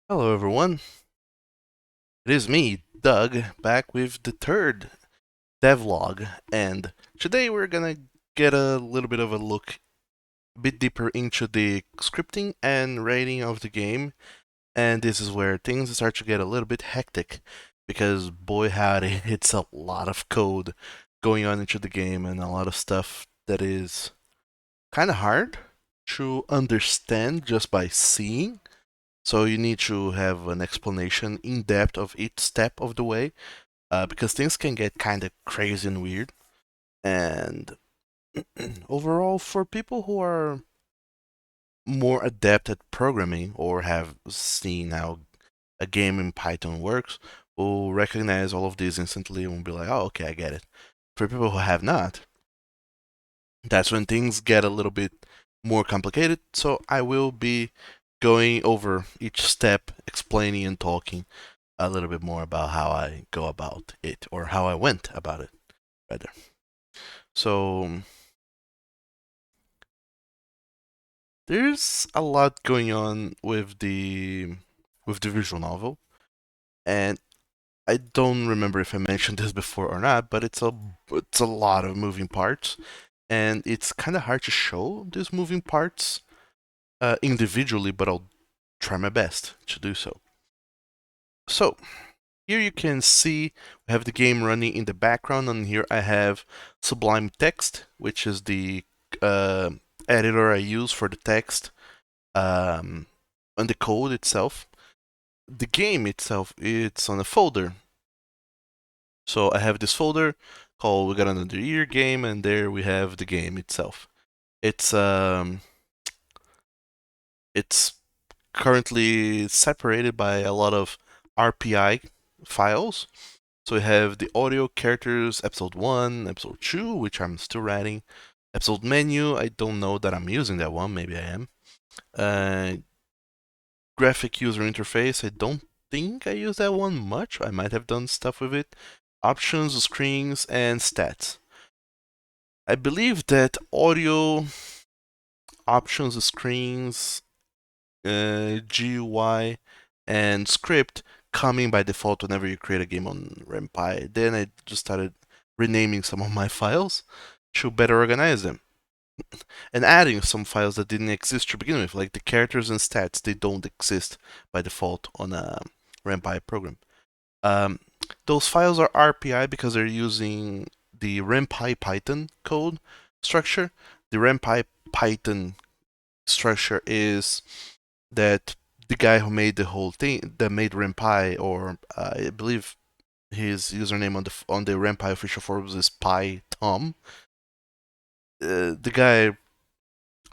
Hello, everyone. It is me, Doug, back with the third devlog, and today we're gonna get a little bit of a look, a bit deeper into the scripting and writing of the game, and this is where things start to get a little bit hectic, because boy howdy, it's a lot of code going on into the game and a lot of stuff that is kind of hard to understand just by seeing. So you need to have an explanation in depth of each step of the way, because things can get kind of crazy and weird. And overall, for people who are more adept at programming or have seen how a game in Python works, will recognize all of these instantly and will be like, "Oh, okay, I get it." For people who have not, that's when things get a little bit more complicated. So I will be going over each step, explaining and talking a little bit more about how I go about it, or how I went about it, rather. So there's a lot going on with the visual novel, and I don't remember if I mentioned this before or not, but it's a lot of moving parts, and it's kind of hard to show these moving parts individually, but I'll try my best to do so. So here you can see we have the game running in the background, and here I have Sublime Text, which is the uh, editor I use for the text um, on the code itself. The game itself, it's on a folder. So I have this folder called We Got Another Year Game, and there we have the game itself. It's um, it's currently separated by a lot of RPI files. So we have the audio characters, episode 1, episode 2, which I'm still writing. Episode menu, I don't know that I'm using that one, maybe I am. Uh, Graphic user interface, I don't think I use that one much. I might have done stuff with it. Options, screens, and stats. I believe that audio, options, screens, GUI, and script coming by default whenever you create a game on RenPy. Then I just started renaming some of my files to better organize them and adding some files that didn't exist to begin with, like the characters and stats. They don't exist by default on a RenPy program. Um, those files are RPI because they're using the RenPy Python code structure. The RenPy Python structure is that the guy who made the whole thing, that made RenPy, or I believe his username on the RenPy official forums is PyTom. The guy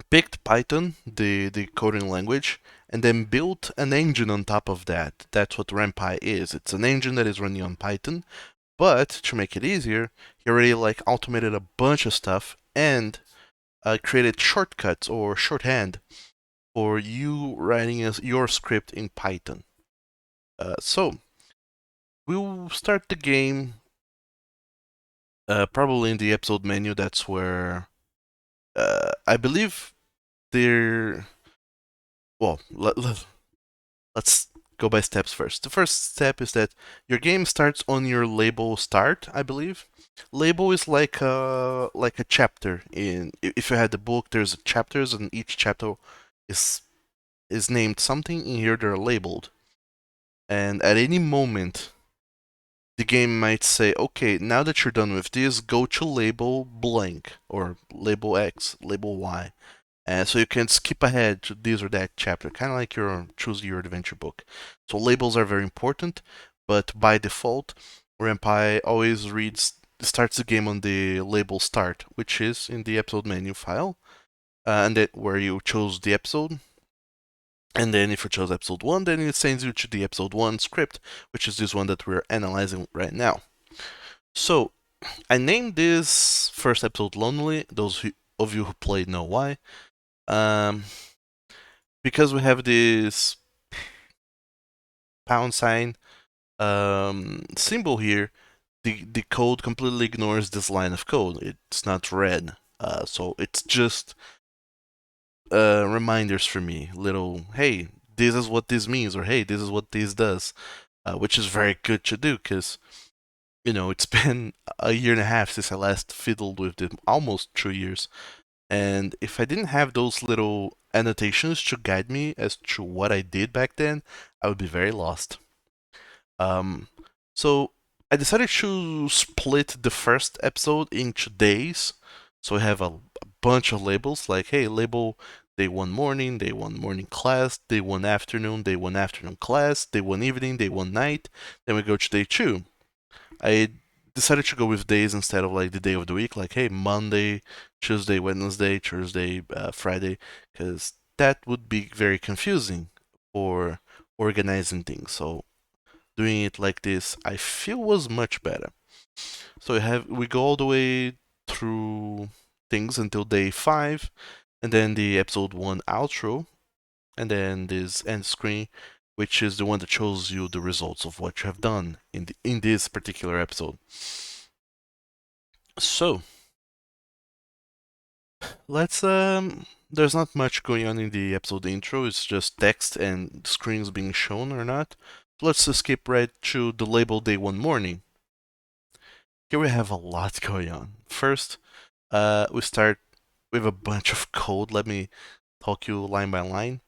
picked Python, the coding language, and then built an engine on top of that. That's what RenPy is. It's an engine that is running on Python, but to make it easier, he already like automated a bunch of stuff and created shortcuts or shorthand for you writing your script in Python. So we'll start the game probably in the episode menu. That's where I believe there. Well, let's go by steps first. The first step is that your game starts on your label start, I believe. Label is like a chapter in if you had the book, there's chapters and each chapter is is named something. In here they're labeled. And at any moment the game might say, okay, now that you're done with this, go to label blank or label X, label Y. So you can skip ahead to this or that chapter, kind of like your choose your adventure book. So labels are very important, but by default, RenPy always starts the game on the label start, which is in the episode menu file, and that where you chose the episode. And then if you chose episode 1, then it sends you to the episode 1 script, which is this one that we're analyzing right now. So I named this first episode Lonely. Those of you who played know why. Um, because we have this pound sign symbol here, the code completely ignores this line of code. It's not read, so it's just reminders for me. Little, hey, this is what this means, or hey, this is what this does, which is very good to do because it's been a year and a half since I last fiddled with it, almost 2 years. And if I didn't have those little annotations to guide me as to what I did back then, I would be very lost. Um, so I decided to split the first episode into days. So I have a bunch of labels like, hey, label day 1 morning class, day 1 afternoon class, day 1 evening, day 1 night. Then we go to day 2. I decided to go with days instead of like the day of the week, like, hey, Monday, Tuesday, Wednesday, Thursday, Friday, because that would be very confusing for organizing things. So doing it like this, I feel was much better. So we go all the way through things until day 5, and then the episode 1 outro, and then this end screen, which is the one that shows you the results of what you have done in this particular episode. So let's there's not much going on in the episode intro, it's just text and screens being shown or not. Let's skip right to the label day 1 morning. Here we have a lot going on. First, we start with a bunch of code. Let me talk you line by line.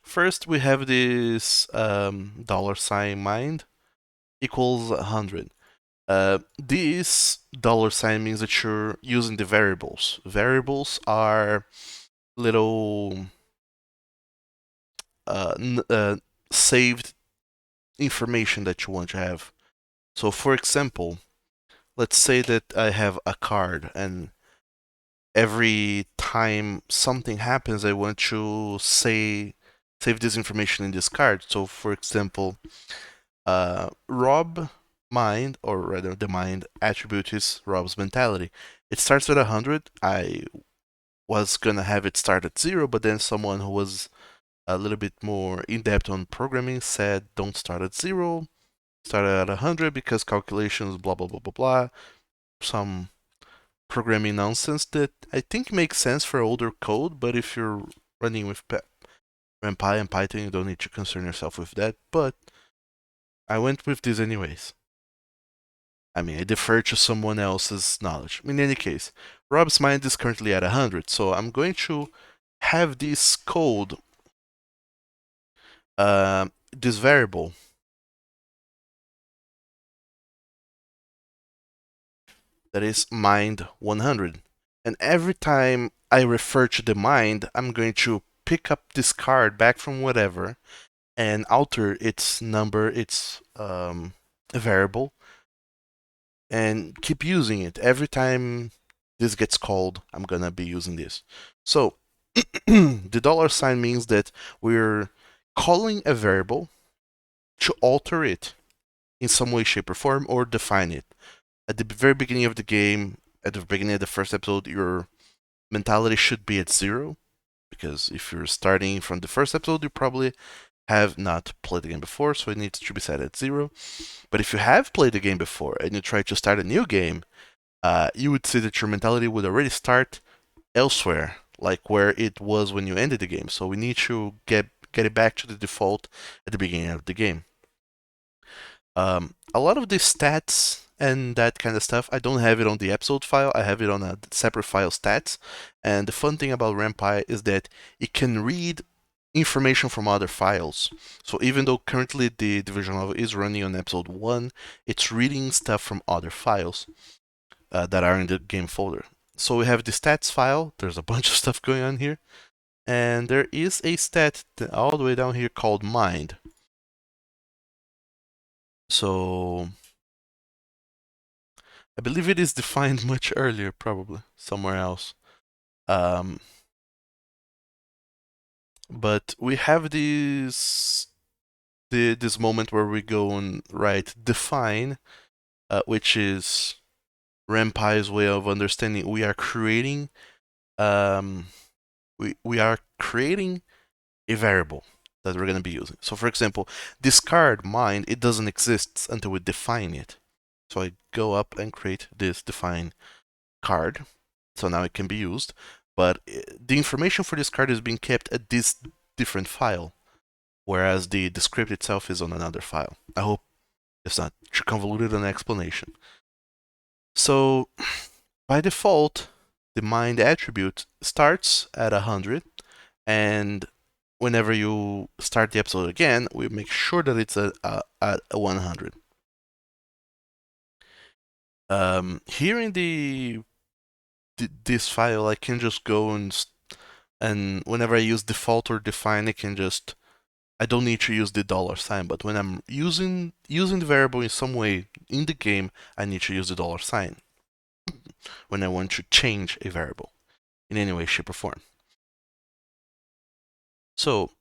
First, we have this $ mind equals 100. This $ means that you're using the variables. Variables are little saved information that you want to have. So, for example, let's say that I have a card, and every time something happens, I want to save this information in this card. So, for example, Rob mind, or rather the mind attribute is Rob's mentality. It starts at 100. I was gonna have it start at 0, but then someone who was a little bit more in depth on programming said don't start at 0, start at 100 because calculations, blah blah blah blah blah. Some programming nonsense that I think makes sense for older code, but if you're running with NumPy and Python, you don't need to concern yourself with that. But I went with this anyways. I mean, I defer to someone else's knowledge. In any case, Rob's mind is currently at 100, so I'm going to have this code, this variable, that is mind 100. And every time I refer to the mind, I'm going to pick up this card back from whatever and alter its number, its variable, and keep using it. Every time this gets called, I'm gonna be using this. So the $ means that we're calling a variable to alter it in some way, shape, or form, or define it. At the very beginning of the game, at the beginning of the first episode, your mentality should be at 0, because if you're starting from the first episode, you probably have not played the game before, so it needs to be set at 0. But if you have played the game before and you try to start a new game, you would see that your mentality would already start elsewhere, like where it was when you ended the game. So we need to get it back to the default at the beginning of the game. A lot of the stats and that kind of stuff, I don't have it on the episode file. I have it on a separate file, stats. And the fun thing about NumPy is that it can read information from other files. So even though currently the division level is running on episode 1, it's reading stuff from other files that are in the game folder. So we have the stats file. There's a bunch of stuff going on here. And there is a stat all the way down here called mind. So I believe it is defined much earlier, probably somewhere else. But we have this moment where we go and write define, which is NumPy's way of understanding. We are creating we are creating a variable that we're going to be using. So for example, discard mind, it doesn't exist until we define it. So I go up and create this define card. So now it can be used. But the information for this card is being kept at this different file. whereas the script itself is on another file. I hope it's not too convoluted an explanation. So by default, the mind attribute starts at 100, and whenever you start the episode again, we make sure that it's at a 100. Here in this file, I can just go and whenever I use default or define, I don't need to use the $sign. But when I'm using the variable in some way in the game, I need to use the $sign when I want to change a variable in any way, shape, or form. So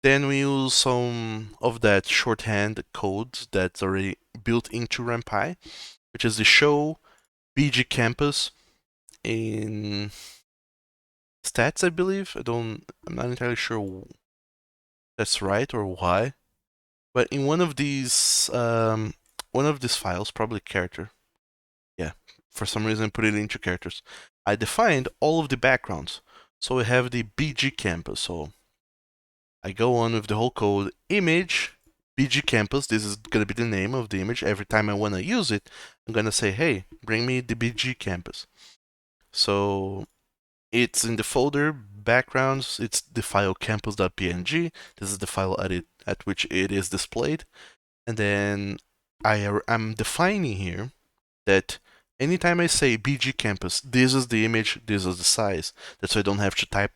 then we use some of that shorthand code that's already built into RampI, which is the show BG campus in stats, I believe. I'm not entirely sure that's right or why, but in one of these files, probably character, yeah, for some reason I put it into characters. I defined all of the backgrounds. So we have the BG campus. So I go on with the whole code, image, BG campus. This is gonna be the name of the image. Every time I wanna use it, I'm gonna say, hey, bring me the BG campus. So it's in the folder backgrounds. It's the file campus.png. This is the file at which it is displayed. And then I'm defining here that anytime I say BG campus, this is the image, this is the size. That's why I don't have to type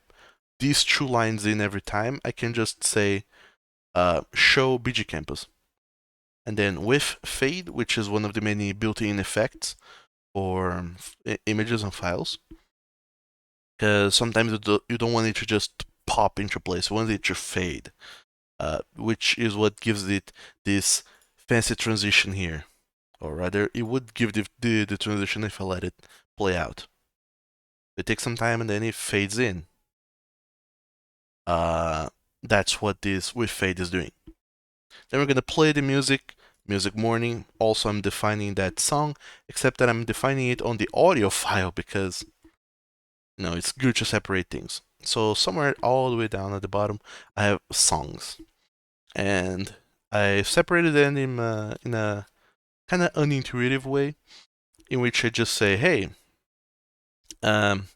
these two lines in every time. I can just say show BG campus. And then with fade, which is one of the many built-in effects for images and files, because sometimes you don't want it to just pop into place. You want it to fade, which is what gives it this fancy transition here. Or rather, it would give the transition if I let it play out. It takes some time and then it fades in. That's what this with fade is doing. Then we're gonna play the music morning. Also, I'm defining that song, except that I'm defining it on the audio file because it's good to separate things. So somewhere all the way down at the bottom, I have songs, and I separated them in a kind of unintuitive way, in which I just say, hey, um,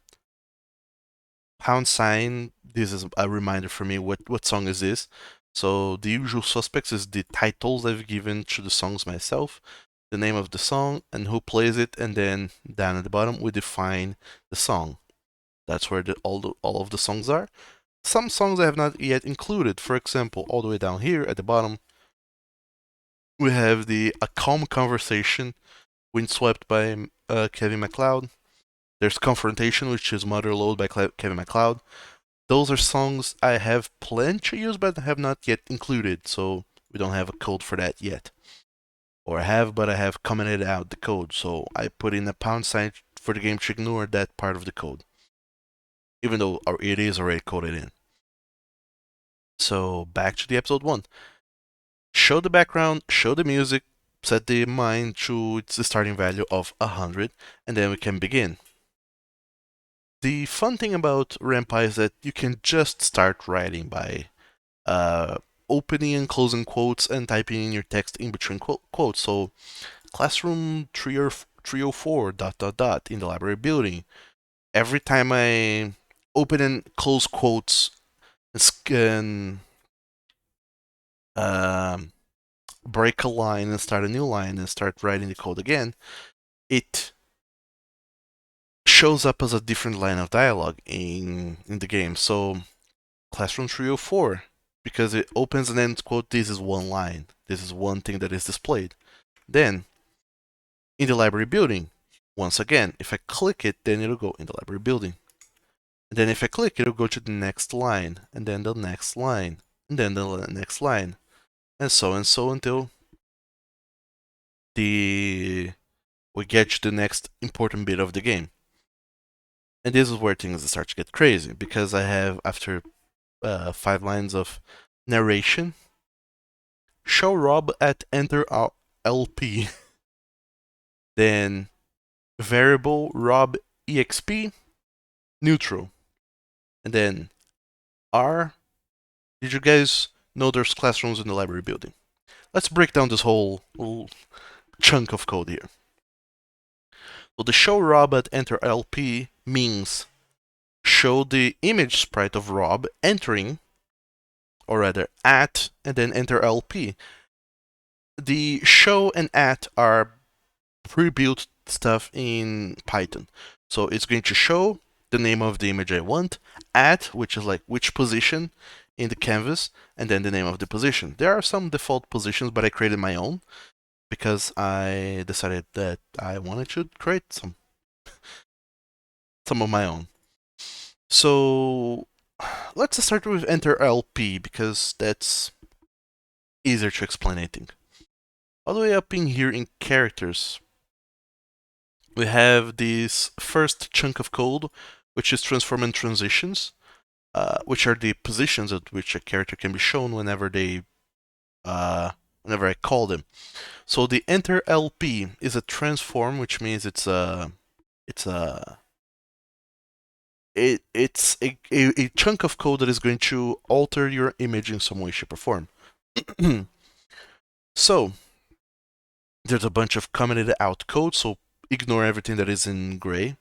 pound sign. This is a reminder for me. What song is this? So the usual suspects is the titles I've given to the songs myself, the name of the song, and who plays it, and then down at the bottom we define the song. That's where all of the songs are. Some songs I have not yet included. For example, all the way down here at the bottom, we have the A Calm Conversation, Windswept by Kevin MacLeod. There's Confrontation, which is Motherlode by Kevin MacLeod. Those are songs I have planned to use but have not yet included, so we don't have a code for that yet. Or I have, but I have commented out the code, so I put in a pound sign for the game to ignore that part of the code, even though it is already coded in. So back to the episode 1. Show the background, show the music, set the mind to its starting value of 100, and then we can begin. The fun thing about RampI is that you can just start writing by opening and closing quotes and typing in your text in between quotes. So, classroom 304 dot dot dot in the library building. Every time I open and close quotes and break a line and start a new line and start writing the code again, it shows up as a different line of dialogue in the game. So, classroom 304, because it opens and ends quote, this is one line. This is one thing that is displayed. Then, in the library building, once again, if I click it, then it'll go in the library building. And then if I click, it'll go to the next line, and then the next line, and then the next line, and so until we get to the next important bit of the game. And this is where things start to get crazy, because I have, after 5 lines of narration, show Rob at enter LP. Then variable Rob exp neutral. And then R. Did you guys No, there's classrooms in the library building. Let's break down this whole chunk of code here. So the show Rob at enter LP means show the image sprite of Rob entering, or rather at, and then enter LP. The show and at are pre-built stuff in Python. So it's going to show the name of the image I want, at, which is like which position in the canvas, and then the name of the position. There are some default positions, but I created my own because I decided that I wanted to create some of my own. So let's start with enter LP because that's easier to explain, I think. All the way up in here in characters, we have this first chunk of code, which is transform and transitions, which are the positions at which a character can be shown whenever I call them. So the enter LP is a transform, which means it's a chunk of code that is going to alter your image in some way, shape, or form. So there's a bunch of commented out code, so ignore everything that is in gray.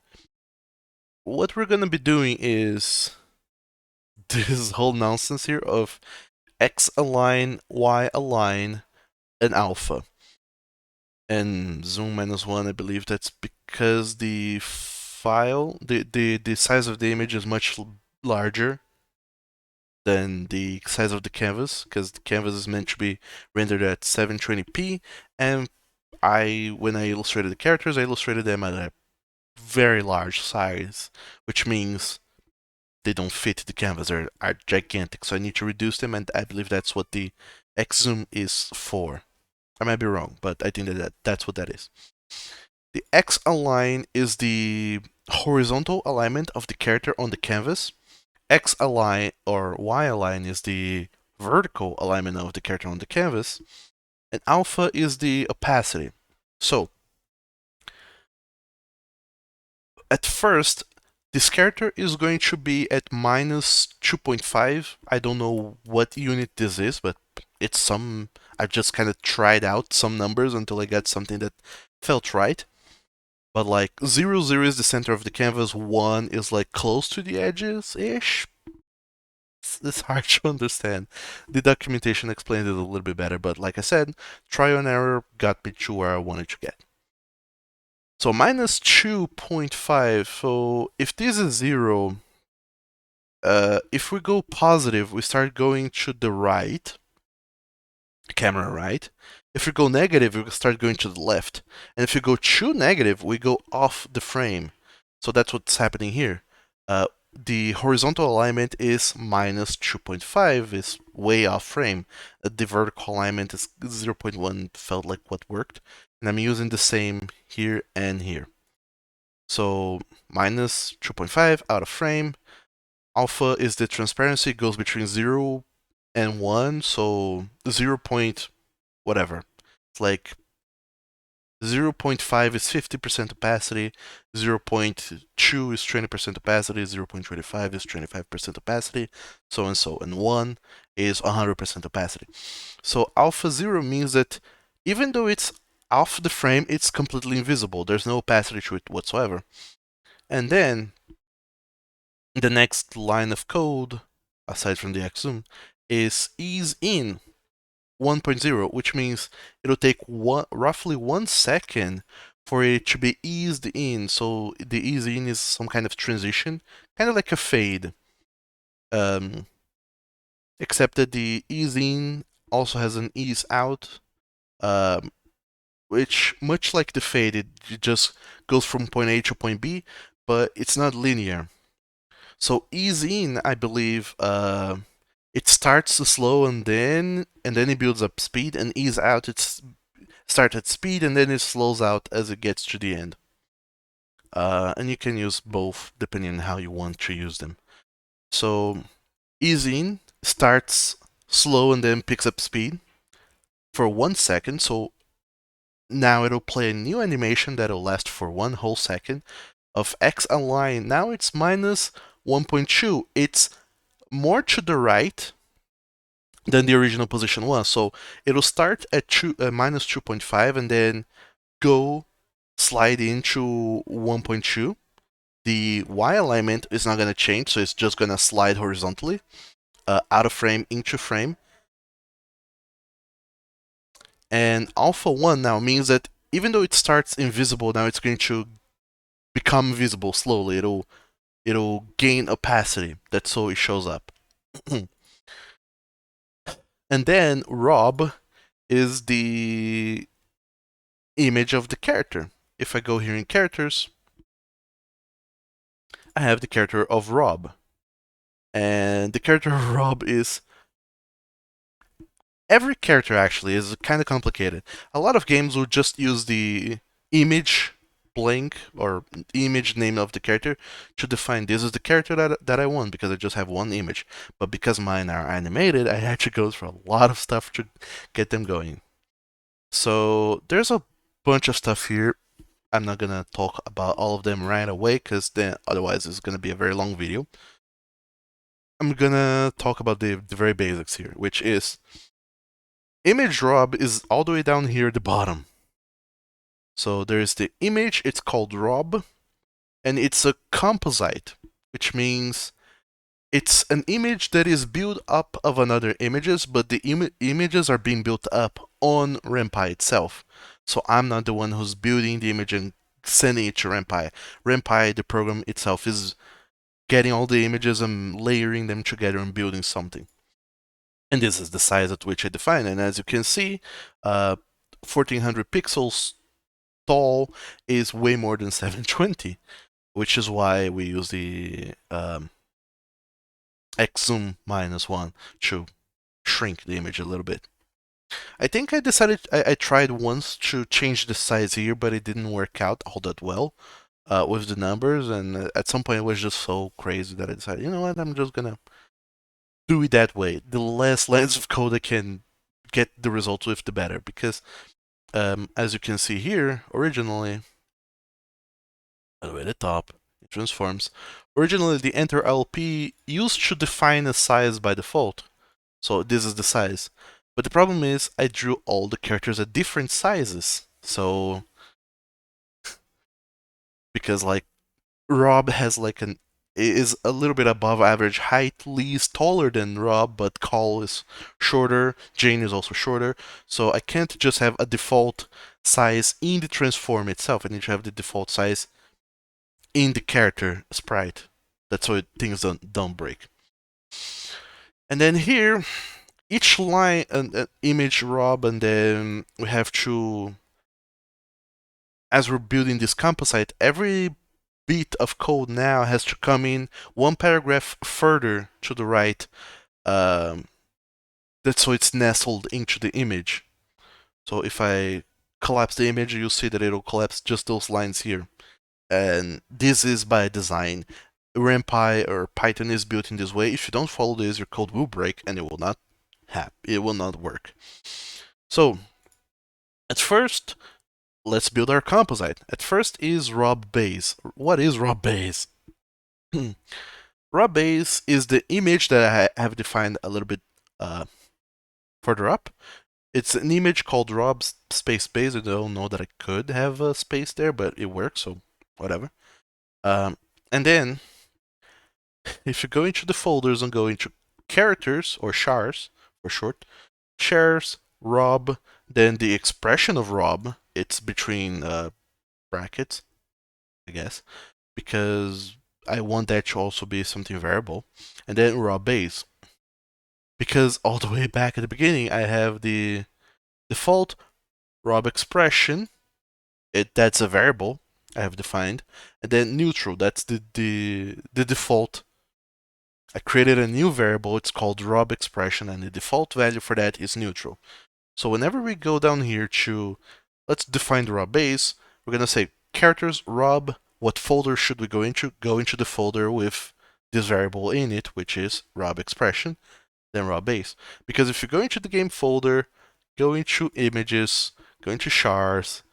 What we're gonna be doing is this whole nonsense here of X align, Y align, and alpha. And zoom -1, I believe that's because the file, the size of the image is much larger than the size of the canvas, because the canvas is meant to be rendered at 720p, and when I illustrated the characters, I illustrated them at a very large size, which means they don't fit the canvas, they are gigantic, so I need to reduce them, and I believe that's what the X zoom is for. I might be wrong, but I think that's what that is. The X align is the horizontal alignment of the character on the canvas. X align or Y align is the vertical alignment of the character on the canvas. And alpha is the opacity. So, at first, this character is going to be at minus 2.5. I don't know what unit this is, but it's some. I've just kind of tried out some numbers until I got something that felt right. But like 0, 0 is the center of the canvas, 1 is like close to the edges ish. It's hard to understand. The documentation explained it a little bit better, but like I said, trial and error got me to where I wanted to get. So minus 2.5. So if this is 0, if we go positive, we start going to the right, camera right. If we go negative, we start going to the left. And if you go too negative, we go off the frame. So that's what's happening here. The horizontal alignment is minus 2.5, is way off frame. The vertical alignment is 0.1, felt like what worked. And I'm using the same here and here. So minus 2.5 out of frame. Alpha is the transparency, goes between 0 and 1, so 0. Whatever. It's like 0.5 is 50% opacity, 0.2 is 20% opacity, 0.25 is 25% opacity, so and so, and 1 is 100% opacity. So alpha 0 means that even though it's off the frame, it's completely invisible. There's no opacity to it whatsoever. And then the next line of code, aside from the X zoom, is ease in 1.0, which means it'll take roughly 1 second for it to be eased in. So the ease in is some kind of transition, kind of like a fade. Except that the ease in also has an ease out, which, much like the fade, it just goes from point A to point B, but it's not linear. So ease in, I believe, it starts slow and then it builds up speed, and ease out, it's start at speed and then it slows out as it gets to the end. And you can use both depending on how you want to use them. So ease in starts slow and then picks up speed for 1 second. So now it'll play a new animation that'll last for 1 whole second of X align. Now it's minus 1.2. It's more to the right than the original position was. So it'll start at minus 2.5 and then go slide into 1.2. The Y alignment is not going to change, so it's just going to slide horizontally out of frame into frame. And alpha 1 now means that even though it starts invisible, now it's going to become visible slowly. It'll gain opacity. That's so it shows up. And then Rob is the image of the character. If I go here in characters, I have the character of Rob. And the character of Rob is every character actually is kind of complicated. A lot of games will just use the image blank or image name of the character to define this is the character that I want because I just have one image. But because mine are animated, I had to go through a lot of stuff to get them going. So there's a bunch of stuff here. I'm not gonna talk about all of them right away because then otherwise it's gonna be a very long video. I'm gonna talk about the very basics here, which is image Rob is all the way down here at the bottom. So there's the image, it's called Rob, and it's a composite, which means it's an image that is built up of another images, but the images are being built up on RenPy itself. So I'm not the one who's building the image and sending it to RenPy. RenPy, the program itself, is getting all the images and layering them together and building something. And this is the size at which I define. And as you can see, 1400 pixels tall is way more than 720, which is why we use the X zoom -1 to shrink the image a little bit. I think I tried once to change the size here, but it didn't work out all that well with the numbers, and at some point it was just so crazy that I decided, you know what, I'm just gonna do it that way. The less lines of code I can get the results with, the better. Because as you can see here, originally, all the way at the top, it transforms. Originally, the enter LP used to define a size by default. So this is the size. But the problem is, I drew all the characters at different sizes. So, because like Rob has like an is a little bit above average height. Lee is taller than Rob, but Call is shorter. Jane is also shorter. So I can't just have a default size in the transform itself. I need to have the default size in the character sprite. That's why things don't break. And then here, each line an image Rob, and then we have to, as we're building this composite, every bit of code now has to come in one paragraph further to the right. That's so it's nestled into the image. So if I collapse the image, you'll see that it'll collapse just those lines here. And this is by design. RenPy or Python is built in this way. If you don't follow this, your code will break and it will not work. So at first, let's build our composite. At first is Rob base. What is Rob base? Rob base is the image that I have defined a little bit further up. It's an image called Rob space base. I don't know that I could have a space there, but it works, so whatever. And then, if you go into the folders and go into characters, or chars for short, chars, Rob, then the expression of Rob, it's between brackets, I guess, because I want that to also be something variable. And then Rob base. Because all the way back at the beginning, I have the default Rob expression. That's a variable I have defined. And then neutral, that's the default. I created a new variable, it's called Rob expression, and the default value for that is neutral. So whenever we go down here to, let's define the Rob base, we're going to say characters Rob, what folder should we go into? Go into the folder with this variable in it, which is Rob expression, then Rob base. Because if you go into the game folder, go into images, go into chars,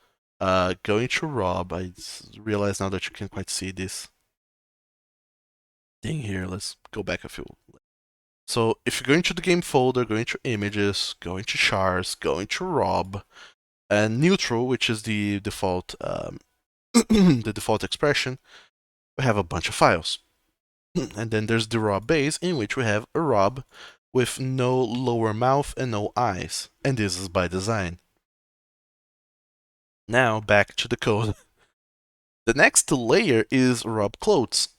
go into Rob, I realize now that you can't quite see this thing here. Let's go back a few. So if you go into the game folder, go into images, go into chars, go into Rob, and neutral, which is the default the default expression, we have a bunch of files. And then there's the Rob base, in which we have a Rob with no lower mouth and no eyes. And this is by design. Now back to the code. The next layer is Rob clothes.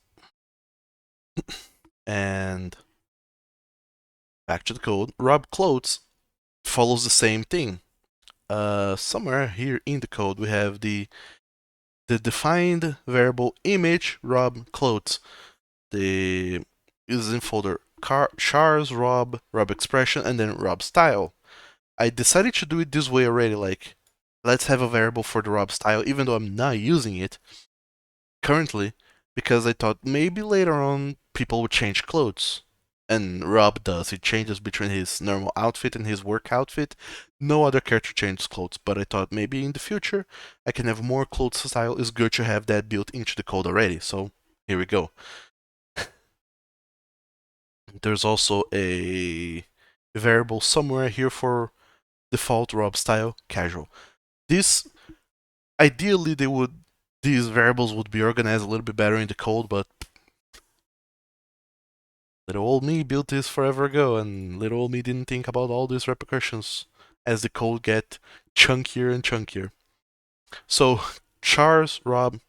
And back to the code. Rob clothes follows the same thing. Somewhere here in the code we have the defined variable image Rob clothes. The is in folder chars Rob expression and then Rob style. I decided to do it this way already, like let's have a variable for the Rob style, even though I'm not using it currently, because I thought maybe later on people would change clothes. And Rob does. He changes between his normal outfit and his work outfit. No other character changes clothes, but I thought maybe in the future I can have more clothes style. It's good to have that built into the code already. So here we go. There's also a variable somewhere here for default Rob style casual. This ideally these variables would be organized a little bit better in the code, but little old me built this forever ago, and little old me didn't think about all these repercussions as the code get chunkier and chunkier. So chars, Rob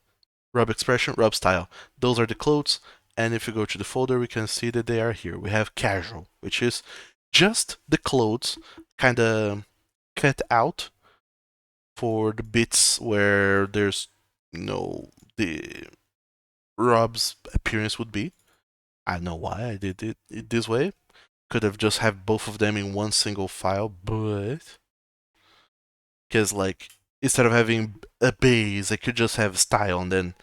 expression, Rob style. Those are the clothes, and if you go to the folder, we can see that they are here. We have casual, which is just the clothes, kind of cut out for the bits where there's the Rob's appearance would be. I know why I did it this way. Could have just have both of them in one single file, but because like instead of having a base, I could just have style and then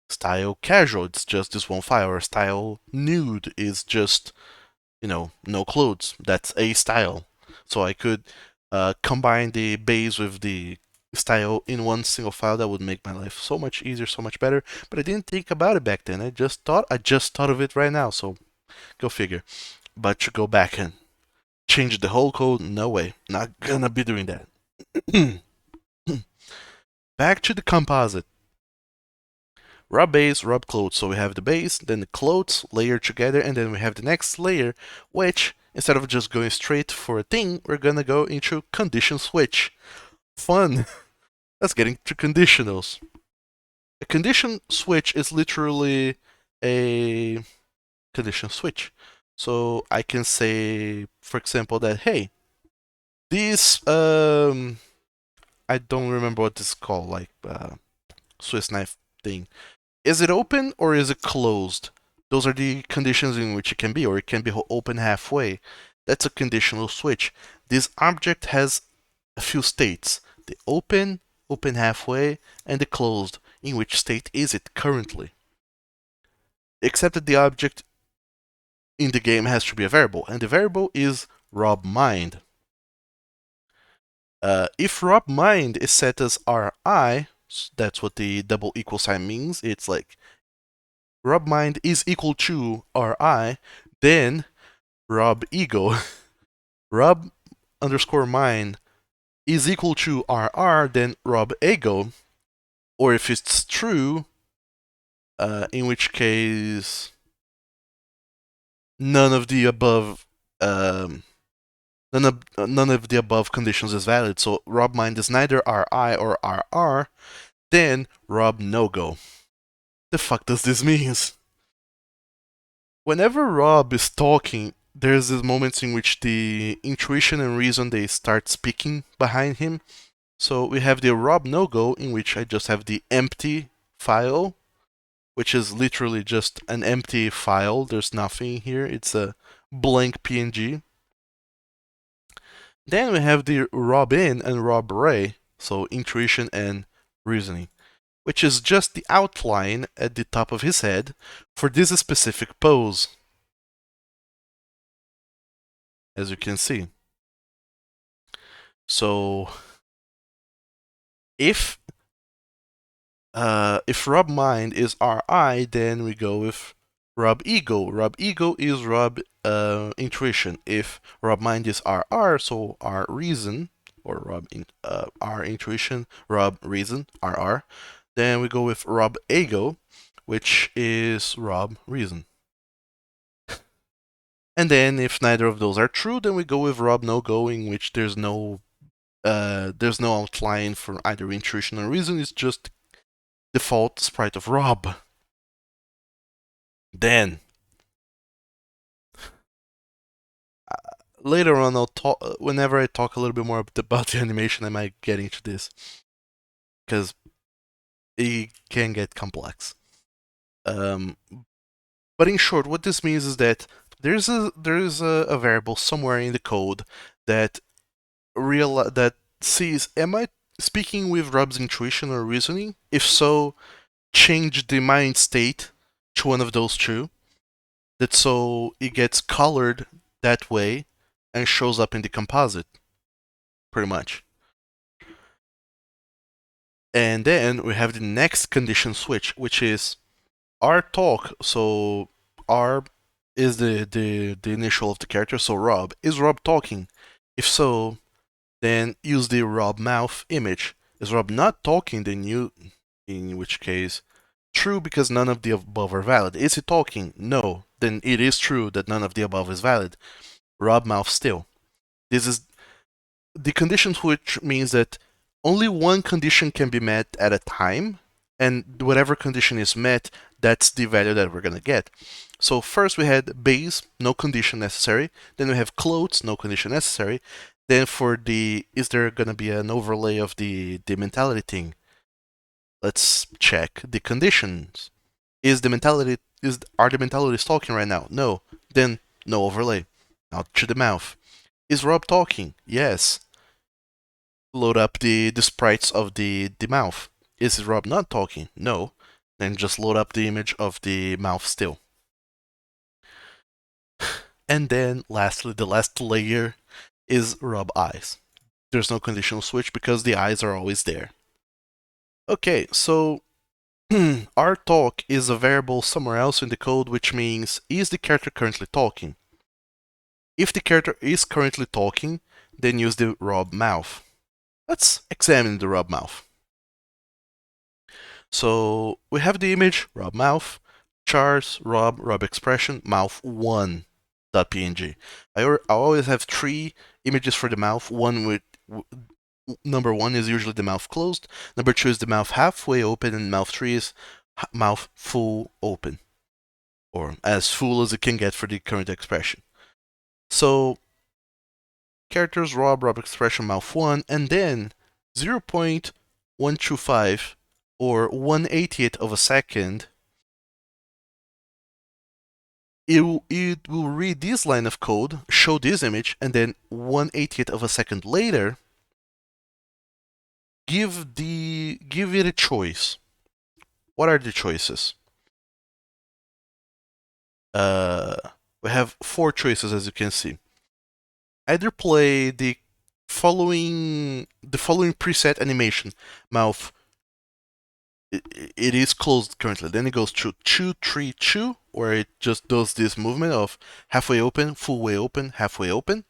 style casual. It's just this one file. Or style nude is just no clothes. That's a style. So I could combine the base with the style in one single file. That would make my life so much easier, so much better. But I didn't think about it back then. I just thought of it right now. So go figure. But to go back and change the whole code, no way. Not gonna be doing that. Back to the composite. Rob base, Rob clothes. So we have the base, then the clothes layer together, and then we have the next layer, which instead of just going straight for a thing, we're gonna go into condition switch. Fun. Let's get into conditionals. A condition switch is literally a condition switch. So I can say, for example, that hey, this I don't remember what this is called, like Swiss knife thing. Is it open or is it closed? Those are the conditions in which it can be, or it can be open halfway. That's a conditional switch. This object has a few states: the open, open halfway, and the closed. In which state is it currently? Except that the object in the game has to be a variable, and the variable is Rob mind. If Rob mind is set as Ri, that's what the double equal sign means. It's like Rob mind is equal to Ri, then Rob ego, Rob underscore mind is equal to RR, then Rob ego. Or if it's true, in which case none of the above none of the above conditions is valid. So Rob mind is neither RI or RR, then Rob no go. The fuck does this mean? Whenever Rob is talking, there's these moments in which the intuition and reason they start speaking behind him. So we have the Rob no go, in which I just have the empty file, which is literally just an empty file. There's nothing here. It's a blank PNG. Then we have the Rob in and Rob ray, so intuition and reasoning, which is just the outline at the top of his head for this specific pose, as you can see. So if Rob mind is Ri, then we go with Rob ego. Rob ego is Rob intuition. If Rob mind is RR, so R reason, or R intuition, Rob reason, RR, then we go with Rob ego, which is Rob reason. And then if neither of those are true, then we go with Rob no go, in which there's no outline for either intuition or reason. It's just default sprite of Rob. Then later on, I'll talk. Whenever I talk a little bit more about the animation, I might get into this because it can get complex. Um, but in short, what this means is that there is a variable somewhere in the code that that sees, am I speaking with Rob's intuition or reasoning? If so, change the mind state to one of those two. That so it gets colored that way and shows up in the composite, pretty much. And then we have the next condition switch, which is R talk. So R is the initial of the character, so Rob. Is Rob talking? If so, then use the Rob mouth image. Is Rob not talking, then you, in which case, true because none of the above are valid. Is he talking? No. Then it is true that none of the above is valid. Rob mouth still. This is the condition switch means that only one condition can be met at a time, and whatever condition is met, that's the value that we're gonna get. So first we had base, no condition necessary. Then we have clothes, no condition necessary. Then for the, is there gonna be an overlay of the mentality thing? Let's check the conditions. Are the mentalities talking right now? No. Then no overlay. Now to the mouth. Is Rob talking? Yes. Load up the sprites of the mouth. Is Rob not talking? No. Then just load up the image of the mouth still. And then lastly, the last layer is Rob eyes. There's no conditional switch because the eyes are always there. Okay, so our talk is a variable somewhere else in the code, which means, is the character currently talking? If the character is currently talking, then use the Rob mouth. Let's examine the Rob mouth. So we have the image, Rob mouth, chars, Rob expression, mouth 1.png. I always have 3 images for the mouth. One with number 1 is usually the mouth closed, number 2 is the mouth halfway open, and mouth 3 is mouth full open, or as full as it can get for the current expression. So characters Rob expression mouth 1, and then 0.125 or 1/80th of a second, it will read this line of code, show this image, and then 1/80th of a second later, give it a choice. What are the choices? We have 4 choices, as you can see. Either play the following preset animation. Mouth, it is closed currently. Then it goes to 2, 3, 2, where it just does this movement of halfway open, full way open, halfway open.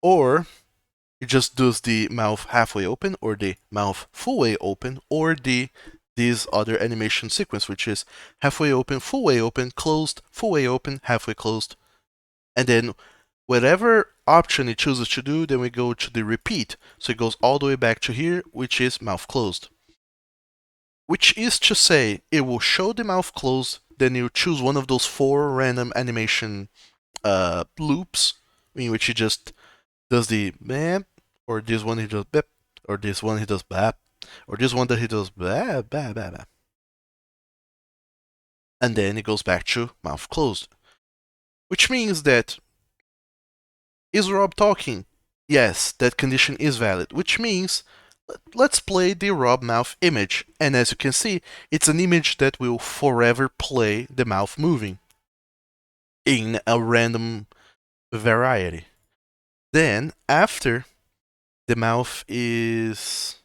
Or it just does the mouth halfway open, or the mouth full way open, or this other animation sequence, which is halfway open, full way open, closed, full way open, halfway closed. And then whatever option it chooses to do, then we go to the repeat. So it goes all the way back to here, which is mouth closed. Which is to say, it will show the mouth closed, then you choose one of those 4 random animation loops, in which it just does the bap, or this one he does bap, or this one he does bap, or this one that he does bap, bap, bap, bap. And then it goes back to mouth closed. Which means that, is Rob talking? Yes, that condition is valid, which means let's play the Rob mouth image. And as you can see, it's an image that will forever play the mouth moving in a random variety. Then, after the mouth is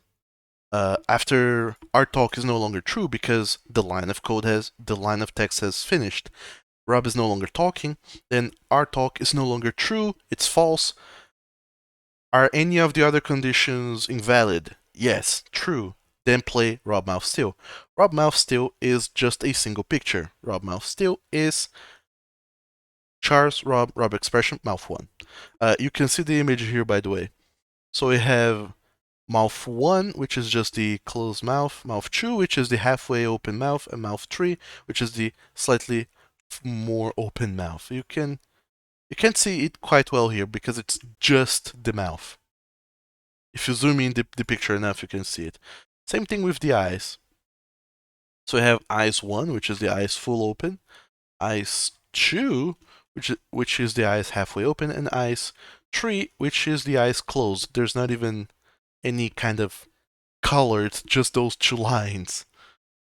After our talk is no longer true because the line of text has finished. Rob is no longer talking, then our talk is no longer true, it's false. Are any of the other conditions invalid? Yes, true. Then play Rob Mouth Still. Rob Mouth Still is just a single picture. Rob Mouth Still is Charles Rob Expression Mouth 1. You can see the image here, by the way. So we have mouth 1, which is just the closed mouth 2, which is the halfway open mouth, and mouth 3, which is the slightly more open mouth. You can't see it quite well here because it's just the mouth. If you zoom in the picture enough, you can see it. Same thing with the eyes. So we have eyes 1, which is the eyes full open, eyes 2, which is the eyes halfway open, and eyes 3, which is the eyes closed. There's not even any kind of color, it's just those two lines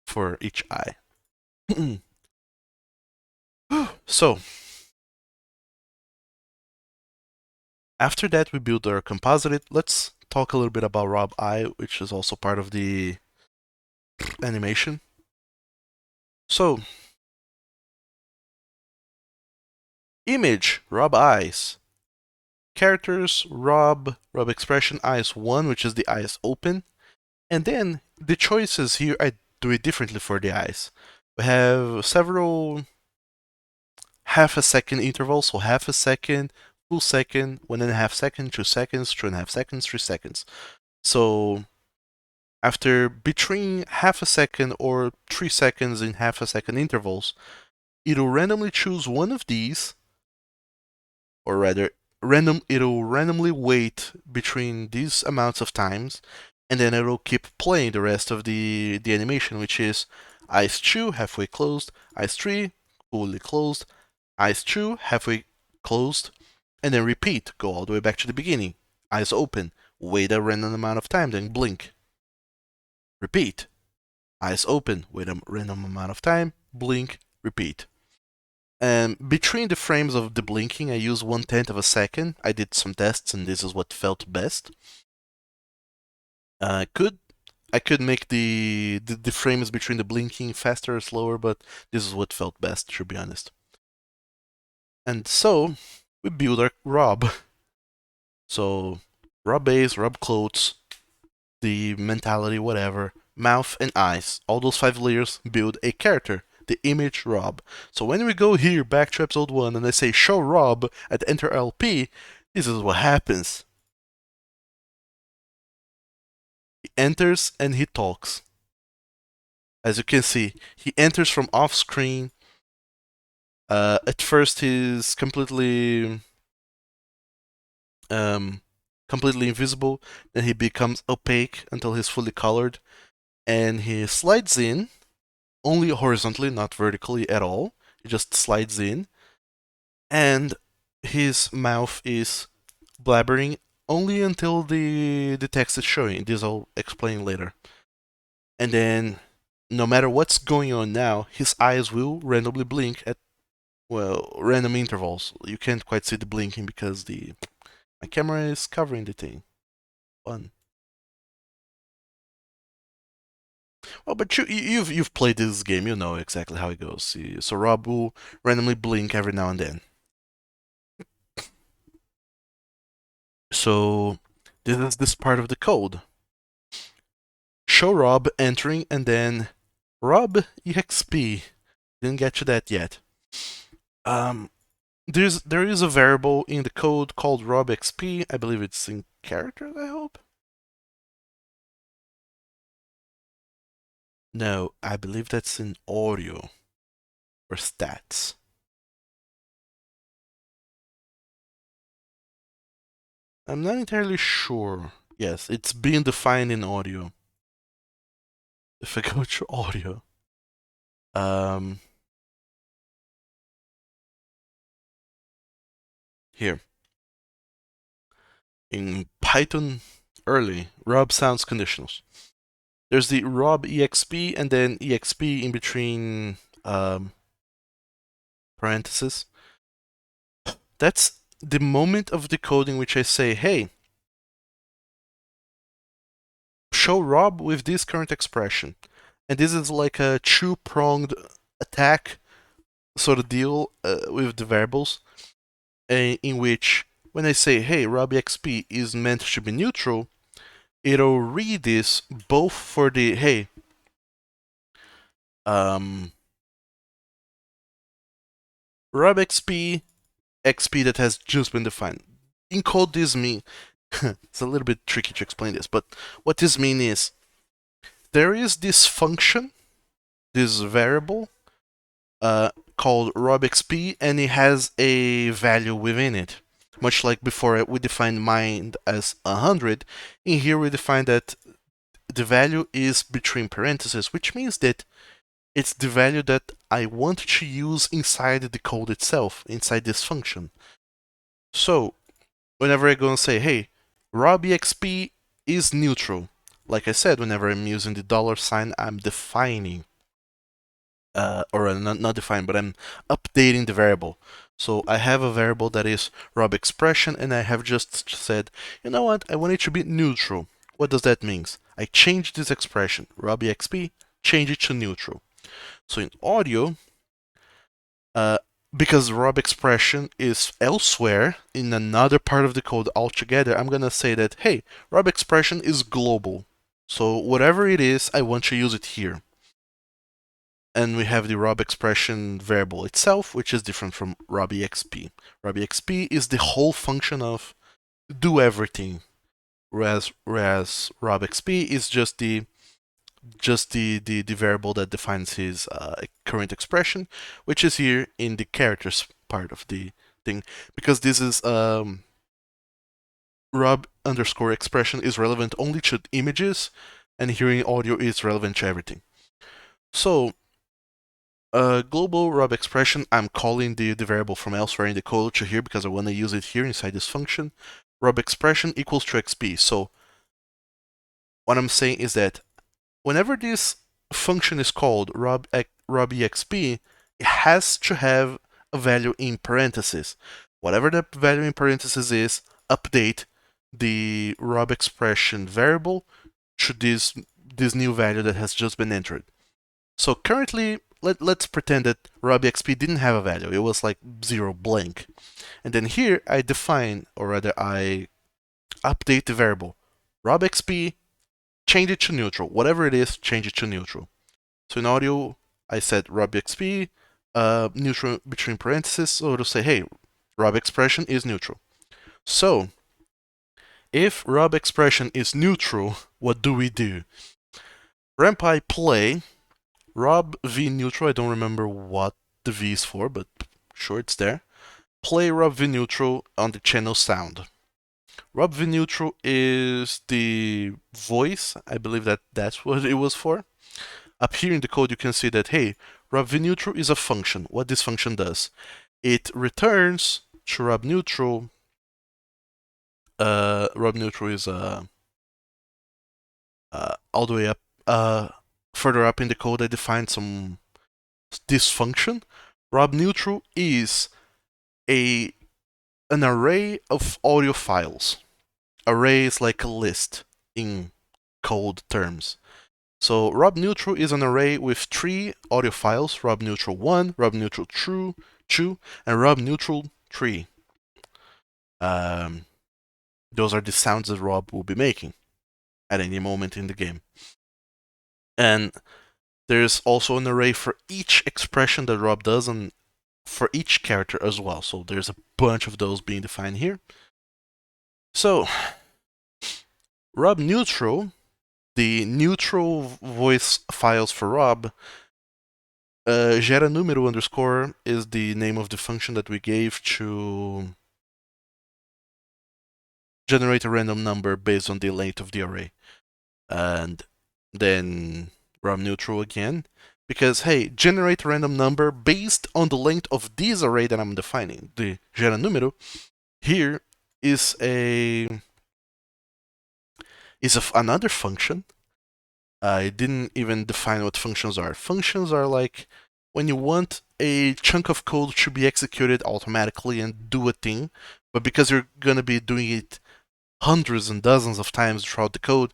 for each eye. So, after that we build our composite. Let's talk a little bit about Rob Eye, which is also part of the animation. So, image, Rob Eyes. Characters, Rob Expression, Eyes 1, which is the eyes open. And then the choices here, I do it differently for the eyes. We have several half a second intervals, so half a second, full second, 1.5 seconds, 2 seconds, 2.5 seconds, 3 seconds. So after between half a second or 3 seconds in half a second intervals, it'll randomly choose one of these, or rather, it'll randomly wait between these amounts of times, and then it'll keep playing the rest of the animation, which is eyes 2 halfway closed, eyes 3 fully closed, eyes 2 halfway closed, and then repeat, go all the way back to the beginning. Eyes open, wait a random amount of time, then blink. Repeat. Eyes open, wait a random amount of time, blink, repeat. And between the frames of the blinking, I use 1/10 of a second. I did some tests, and this is what felt best. I could make the frames between the blinking faster or slower, but this is what felt best, to be honest. And so we build our Rob. So Rob base, Rob clothes, the mentality, whatever, mouth and eyes. All those 5 layers build a character, the image Rob. So when we go here back to episode 1 and I say show Rob at enter LP, this is what happens. He enters and he talks. As you can see, he enters from off screen. At first he's completely invisible, then he becomes opaque until he's fully colored, and he slides in only horizontally, not vertically at all. He just slides in, and his mouth is blabbering only until the text is showing. This I'll explain later. And then, no matter what's going on now, his eyes will randomly blink at, well, random intervals. You can't quite see the blinking because my camera is covering the thing. Fun. Well, but you've played this game, you know exactly how it goes. So Rob will randomly blink every now and then. So this is this part of the code. Show Rob entering and then Rob EXP. Didn't get to that yet. There is a variable in the code called Rob XP. I believe it's in characters, I hope. No, I believe that's in audio or stats. I'm not entirely sure. Yes, it's being defined in audio. If I go to audio, here in Python early, Rob sounds conditionals. There's the Rob exp and then exp in between parentheses. That's the moment of the code in which I say, hey, show Rob with this current expression. And this is like a two-pronged attack sort of deal with the variables, in which when I say, hey, RobXP is meant to be neutral, it'll read this both for the, hey, RobXP, XP that has just been defined. Encode this mean, it's a little bit tricky to explain this, but what this means is, there is this function, this variable, called robxp, and it has a value within it. Much like before, we defined mind as 100, in here we define that the value is between parentheses, which means that it's the value that I want to use inside the code itself, inside this function. So, whenever I go and say, hey, robxp is neutral, like I said, whenever I'm using the $sign, I'm defining or not defined, but I'm updating the variable. So I have a variable that is rob expression, and I have just said, you know what, I want it to be neutral. What does that mean? I change this expression, robexp, change it to neutral. So in audio, because rob expression is elsewhere in another part of the code altogether, I'm gonna say that, hey, rob expression is global. So whatever it is, I want to use it here. And we have the rob expression variable itself, which is different from robexp. Robexp is the whole function of do everything, whereas robexp is just the variable that defines his current expression, which is here in the characters part of the thing, because this is rob underscore expression is relevant only to images, and here in audio is relevant to everything. So global rob expression, I'm calling the variable from elsewhere in the code to here because I want to use it here inside this function. Rob expression equals to xp. So what I'm saying is that whenever this function is called robexp, it has to have a value in parentheses. Whatever that value in parentheses is, update the rob expression variable to this new value that has just been entered. So currently, let's pretend that robxp didn't have a value. It was like 0 blank. And then here I define, or rather I update the variable robxp, change it to neutral. Whatever it is, change it to neutral. So in audio, I said robxp, neutral between parentheses, so it'll say, hey, rob expression is neutral. So if rob expression is neutral, what do we do? Rampy play rob v neutral, I don't remember what the v is for, but sure it's there. Play rob v neutral on the channel sound. Rob v neutral is the voice, I believe that's what it was for. Up here in the code you can see that, hey, rob v neutral is a function. What this function does, it returns to rob neutral. Rob neutral is all the way up, further up in the code I defined this function. Rob neutral is an array of audio files. Array is like a list in code terms. So rob neutral is an array with 3 audio files: rob neutral 1, rob neutral 2, and rob neutral 3. Those are the sounds that Rob will be making at any moment in the game. And there's also an array for each expression that Rob does, and for each character as well. So there's a bunch of those being defined here. So Rob neutral, the neutral voice files for Rob, gera número underscore is the name of the function that we gave to generate a random number based on the length of the array. And then Rob neutral again, because hey, generate a random number based on the length of this array that I'm defining. The gera número here is another function. I didn't even define what functions are. Functions are like when you want a chunk of code to be executed automatically and do a thing, but because you're gonna be doing it hundreds and dozens of times throughout the code,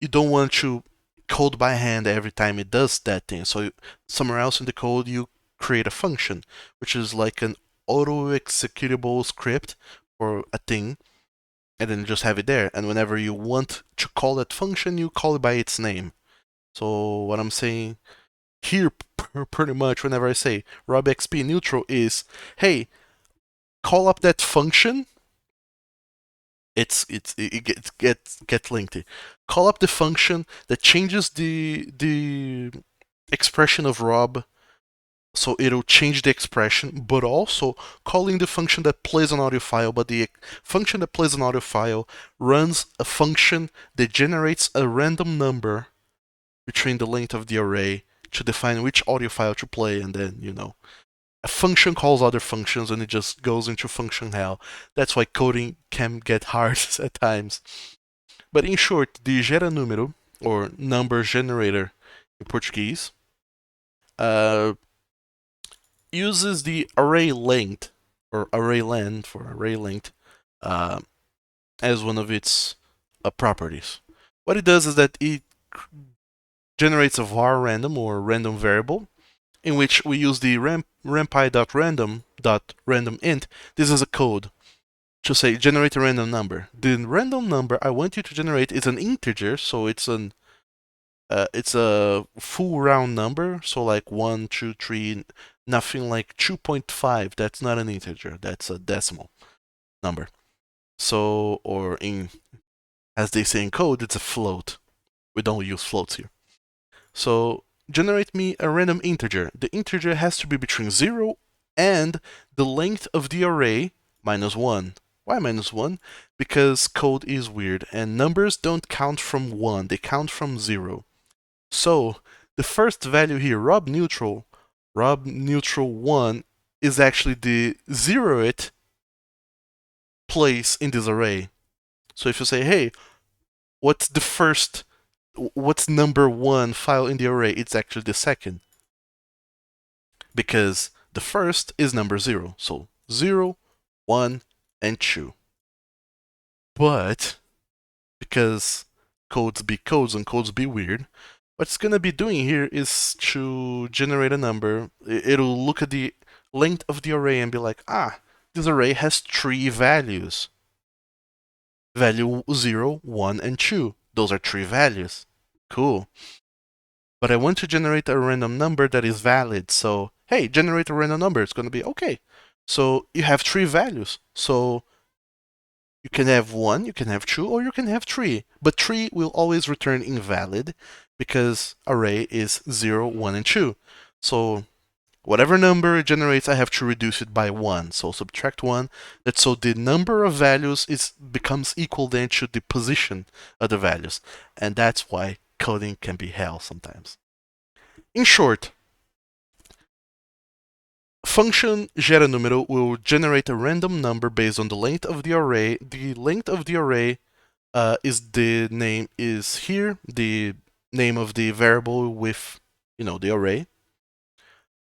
you don't want to code by hand every time it does that thing. So somewhere else in the code, you create a function, which is like an auto-executable script for a thing, and then just have it there. And whenever you want to call that function, you call it by its name. So what I'm saying here, pretty much, whenever I say robxp neutral is, hey, call up that function. It gets lengthy. Call up the function that changes the expression of Rob, so it'll change the expression, but also calling the function that plays an audio file, but the function that plays an audio file runs a function that generates a random number between the length of the array to define which audio file to play, and then, a function calls other functions and it just goes into function hell. That's why coding can get hard at times. But in short, the gera número, or number generator in Portuguese, uh, uses the array length, or array len for array length, uh, as one of its properties. What it does is that it generates a var random, or random variable, in which we use the rampy.random.random int. This is a code to say generate a random number. The random number I want you to generate is an integer, so it's a full round number, so like 1, 2, 3, nothing like 2.5. That's not an integer, that's a decimal number. So, or in, as they say in code, it's a float. We don't use floats here. So, generate me a random integer. The integer has to be between 0 and the length of the array minus 1. Why minus 1? Because code is weird, and numbers don't count from 1, they count from 0. So, the first value here, rob neutral 1, is actually the 0th place in this array. So if you say, hey, what's number 1 file in the array? It's actually the second. Because the first is number 0. So 0, 1, and 2. But, because codes be codes and codes be weird, what it's going to be doing here is to generate a number. It'll look at the length of the array and be like, this array has 3 values. Value 0, 1, and 2. Those are 3 values. Cool. But I want to generate a random number that is valid. So, hey, generate a random number. It's going to be okay. So you have 3 values. So you can have 1, you can have 2, or you can have 3. But 3 will always return invalid because array is 0, 1, and 2. So whatever number it generates, I have to reduce it by 1. So subtract 1. That's so the number of values becomes equal then to the position of the values. And that's why coding can be hell sometimes. In short, function gera número will generate a random number based on the length of the array. The length of the array is here, the name of the variable with, the array.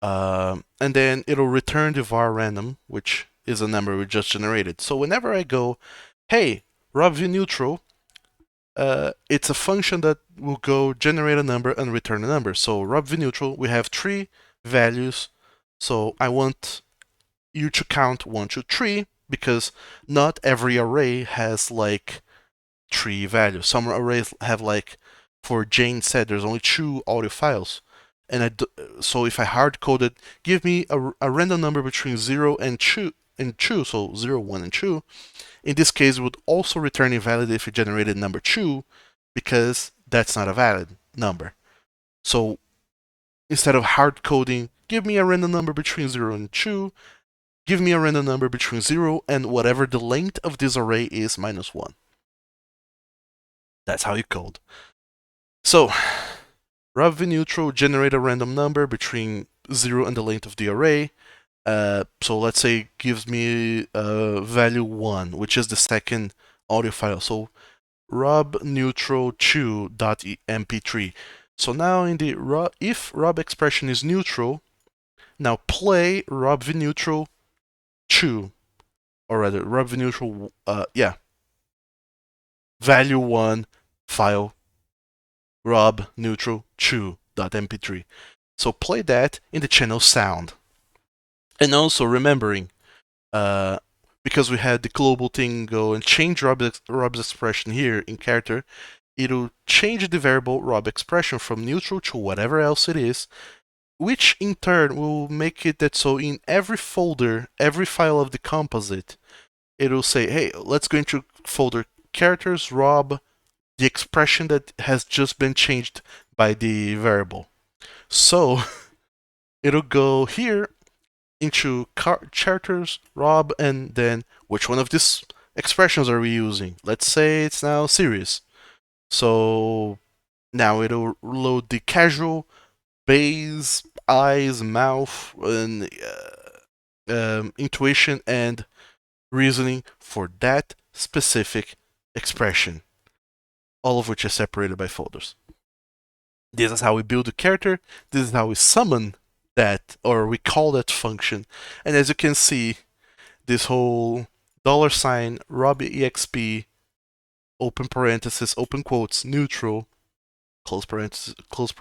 And then it'll return the var random, which is a number we just generated. So whenever I go, hey, robViewNeutral, it's a function that will go generate a number and return a number. So robViewNeutral, we have 3 values. So I want you to count 1, 2, 3, because not every array has like 3 values. Some arrays have like, for Jane said, there's only 2 audio files. And so if I hard coded, give me a random number between 0 and 2, so 0, 1, and 2. In this case, it would also return invalid if it generated number 2, because that's not a valid number. So instead of hard coding, give me a random number between 0 and 2, give me a random number between 0 and whatever the length of this array is minus 1. That's how you code. So, robViewNeutral generate a random number between 0 and the length of the array. So let's say it gives me value 1, which is the second audio file. So robneutral2.mp3. So now in the if rob expression is neutral, now play robViewNeutral2, or rather robViewNeutral, value 1 file Rob neutral chew.mp3. So play that in the channel sound. And also remembering, uh, because we had the global thing go and change Rob's expression here in character, it'll change the variable Rob expression from neutral to whatever else it is, which in turn will make it that so in every folder, every file of the composite, it'll say, hey, let's go into folder characters, Rob, the expression that has just been changed by the variable. So it'll go here into characters, Rob, and then which one of these expressions are we using? Let's say it's now serious. So now it'll load the casual, base, eyes, mouth, and intuition and reasoning for that specific expression, all of which is separated by folders. This is how we build a character. This is how we summon that, or we call that function. And as you can see, this whole $sign RobEXP, open parenthesis, open quotes, neutral, close parenthesis, close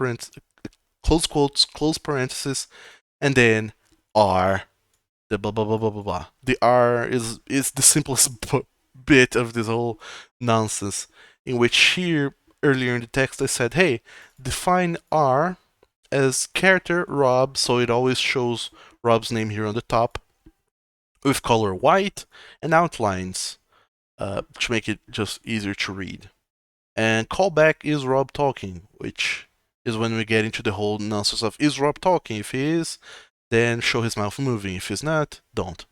quotes, close parenthesis, and then R, the blah blah blah blah blah blah. The R is the simplest bit of this whole nonsense, in which here earlier in the text I said, hey, define R as character Rob, so it always shows Rob's name here on the top, with color white and outlines to make it just easier to read. And callback is Rob talking, which is when we get into the whole nonsense of is Rob talking? If he is, then show his mouth moving. If he's not, don't.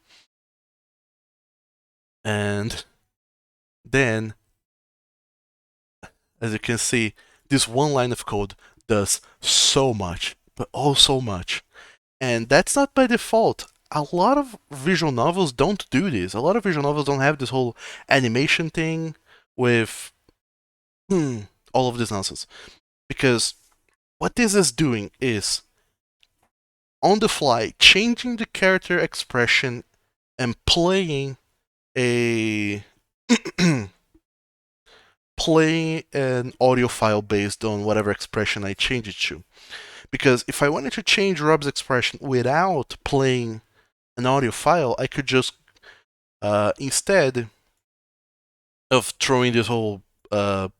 And then, as you can see, this one line of code does so much, but oh so much. And that's not by default. A lot of visual novels don't do this. A lot of visual novels don't have this whole animation thing with all of this nonsense. Because what this is doing is, on the fly, changing the character expression and playing a playing an audio file based on whatever expression I change it to. Because if I wanted to change Rob's expression without playing an audio file, I could just instead of throwing this whole $sign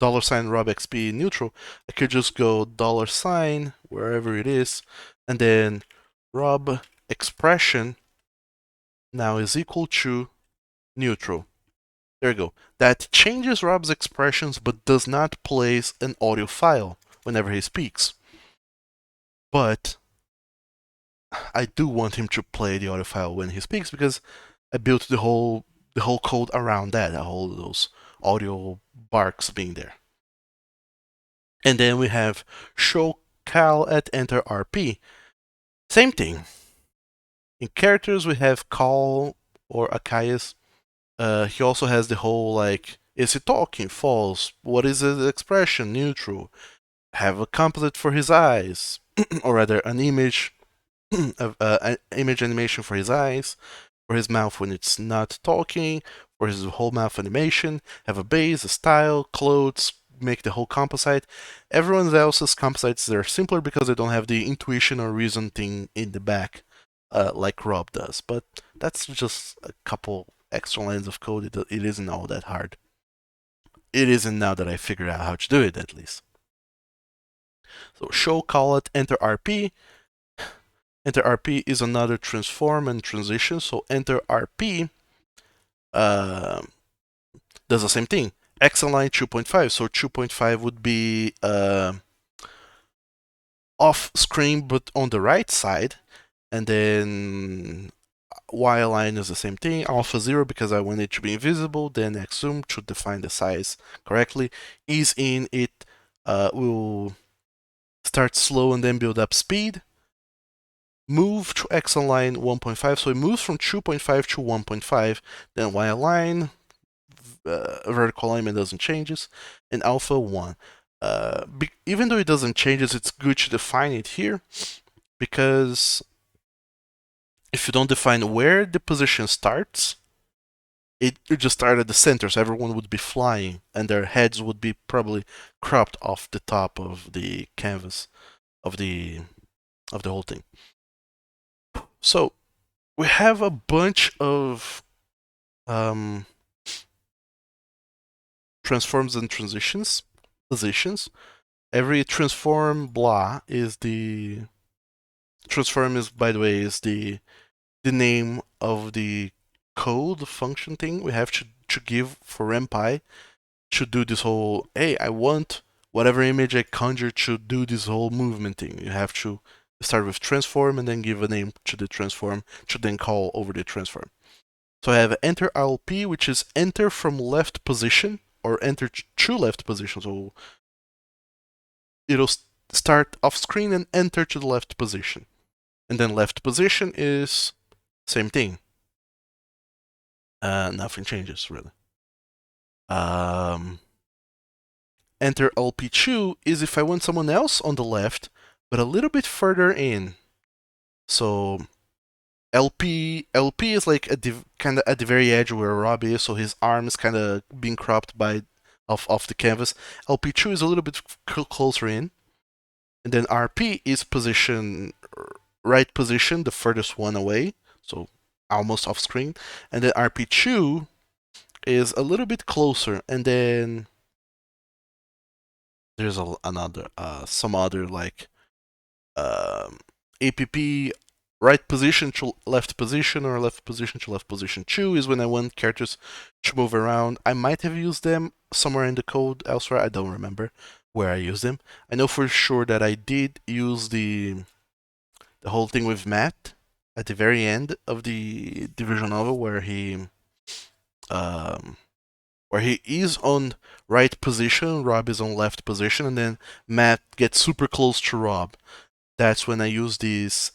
RobXP neutral, I could just go $, wherever it is, and then Rob expression now is equal to neutral. There you go. That changes Rob's expressions but does not place an audio file whenever he speaks. But I do want him to play the audio file when he speaks because I built the whole code around that, all those audio barks being there. And then we have show cal at enter RP. Same thing. In characters we have call or Achaeus. He also has the whole like, is he talking? False. What is his expression? Neutral. Have a composite for his eyes, or rather an image, an image animation for his eyes, for his mouth when it's not talking, for his whole mouth animation. Have a base, a style, clothes, make the whole composite. Everyone else's composites are simpler because they don't have the intuition or reason thing in the back, like Rob does. But that's just a couple extra lines of code. It isn't all that hard. It isn't now that I figured out how to do it, at least. So show, call it, enter RP. Enter RP is another transform and transition. So enter RP does the same thing. X align 2.5. So 2.5 would be off screen but on the right side. And then Y align is the same thing. Alpha 0 because I want it to be invisible. Then X zoom to define the size correctly. Ease in, it will start slow and then build up speed. Move to X align 1.5, so it moves from 2.5 to 1.5. Then Y align, vertical alignment doesn't changes, and alpha 1. Even though it doesn't changes, it's good to define it here, because if you don't define where the position starts, it would just start at the center, so everyone would be flying, and their heads would be probably cropped off the top of the canvas of the whole thing. So we have a bunch of transforms and transitions positions. Every transform blah is the transform is, by the way, is the name of the code function thing we have to give for MPy to do this whole, hey, I want whatever image I conjure to do this whole movement thing. You have to start with transform and then give a name to the transform to then call over the transform. So I have enter LP, which is enter from left position or enter to left position. So it'll start off screen and enter to the left position. And then left position is same thing. Nothing changes really. Enter LP2 is if I want someone else on the left, but a little bit further in. So LP is like kind of at the very edge where Rob is, so his arm is kind of being cropped by off the canvas. LP2 is a little bit closer in, and then RP is right position, the furthest one away, so almost off screen, and then RP2 is a little bit closer, and then there's another some other like APP right position to left position or left position to left position 2 is when I want characters to move around. I might have used them somewhere in the code elsewhere. I don't remember where I used them. I know for sure that I did use the whole thing with Matt at the very end of the visual novel where he is on right position, Rob is on left position, and then Matt gets super close to Rob. That's when I use these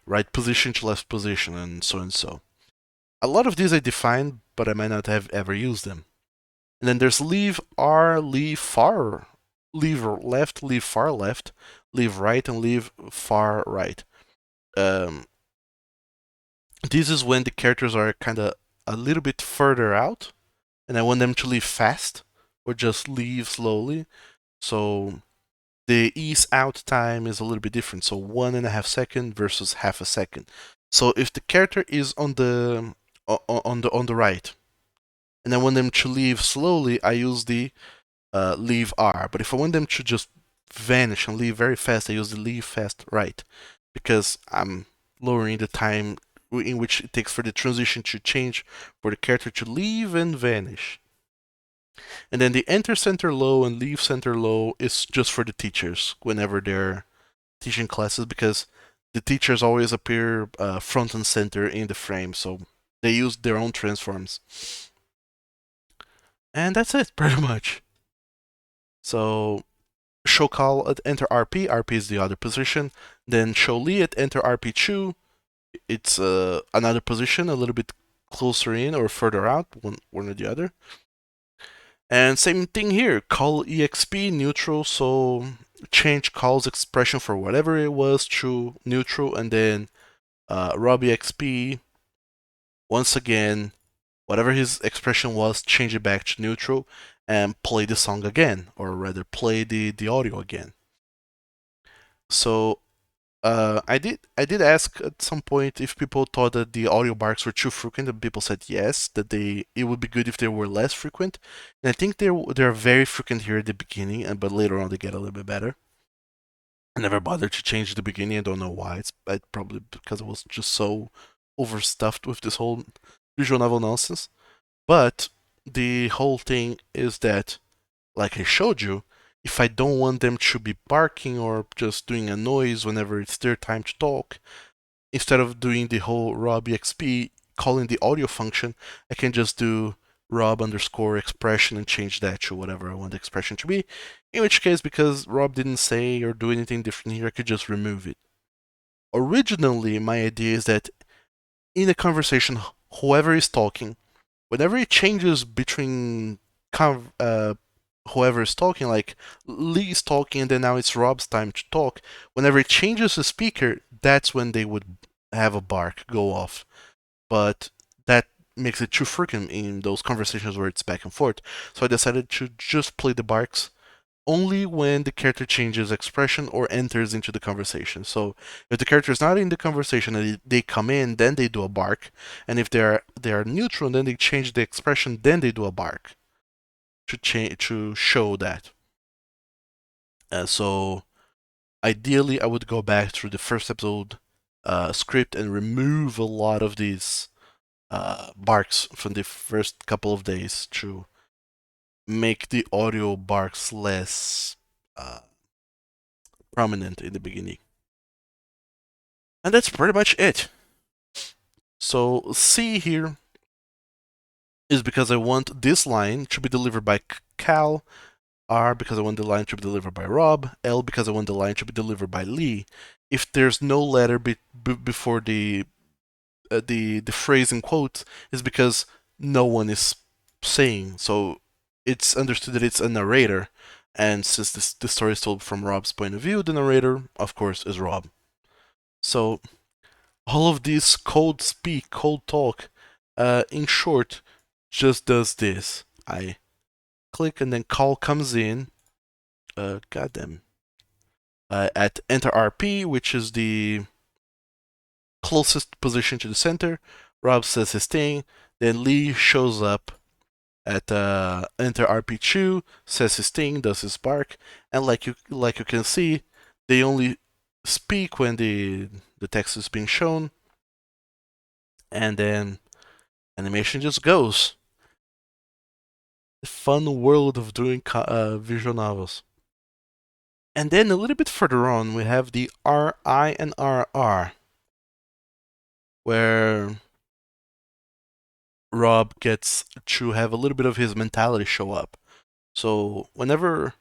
right position to left position and so and so. A lot of these I defined, but I might not have ever used them. And then there's leave R, leave far, leave left, leave far left, leave right, and leave far right. This is when the characters are kind of a little bit further out, and I want them to leave fast or just leave slowly. So the ease out time is a little bit different. So 1.5 seconds versus half a second. So if the character is on the right, and I want them to leave slowly, I use the leave R. But if I want them to just vanish and leave very fast, I use the leave fast right, because I'm lowering the time in which it takes for the transition to change for the character to leave and vanish. And then the enter center low and leave center low is just for the teachers whenever they're teaching classes, because the teachers always appear front and center in the frame, so they use their own transforms. And that's it, pretty much. So show call at enter RP, RP is the other position. Then show Lee at enter RP2, it's another position, a little bit closer in or further out, one or the other. And same thing here, call exp neutral, so change call's expression for whatever it was to neutral, and then Rob exp, once again, whatever his expression was, change it back to neutral and play the song again, or rather play the audio again. So I did ask at some point if people thought that the audio barks were too frequent, and people said yes, that it would be good if they were less frequent. And I think they're very frequent here at the beginning, but later on they get a little bit better. I never bothered to change the beginning. I don't know why. It's probably because I was just so overstuffed with this whole visual novel nonsense. But the whole thing is that, like I showed you, if I don't want them to be barking or just doing a noise whenever it's their time to talk, instead of doing the whole Rob exp calling the audio function, I can just do Rob underscore expression and change that to whatever I want the expression to be. In which case, because Rob didn't say or do anything different here, I could just remove it. Originally, my idea is that in a conversation, whoever is talking, whenever it changes between whoever is talking, like Lee is talking and then now it's Rob's time to talk, whenever it changes the speaker, that's when they would have a bark go off. But that makes it too frequent in those conversations where it's back and forth. So I decided to just play the barks only when the character changes expression or enters into the conversation. So if the character is not in the conversation and they come in, then they do a bark, and if they are neutral, then they change the expression, then they do a bark to show that. So ideally, I would go back through the first episode script and remove a lot of these barks from the first couple of days to make the audio barks less prominent in the beginning. And that's pretty much it. So C here is because I want this line to be delivered by Cal, R because I want the line to be delivered by Rob, L because I want the line to be delivered by Lee. If there's no letter before the phrase in quotes, is because no one is saying. So it's understood that it's a narrator, and since the story is told from Rob's point of view, the narrator, of course, is Rob. So all of this cold speak, cold talk, in short, just does this. I click and then call comes in. Goddamn. At enter RP, which is the closest position to the center. Rob says his thing. Then Lee shows up at enter RP2, says his thing, does his bark, and like you can see, they only speak when the text is being shown, and then animation just goes. The fun world of doing visual novels. And then a little bit further on, we have the RI and RR, where Rob gets to have a little bit of his mentality show up. So whenever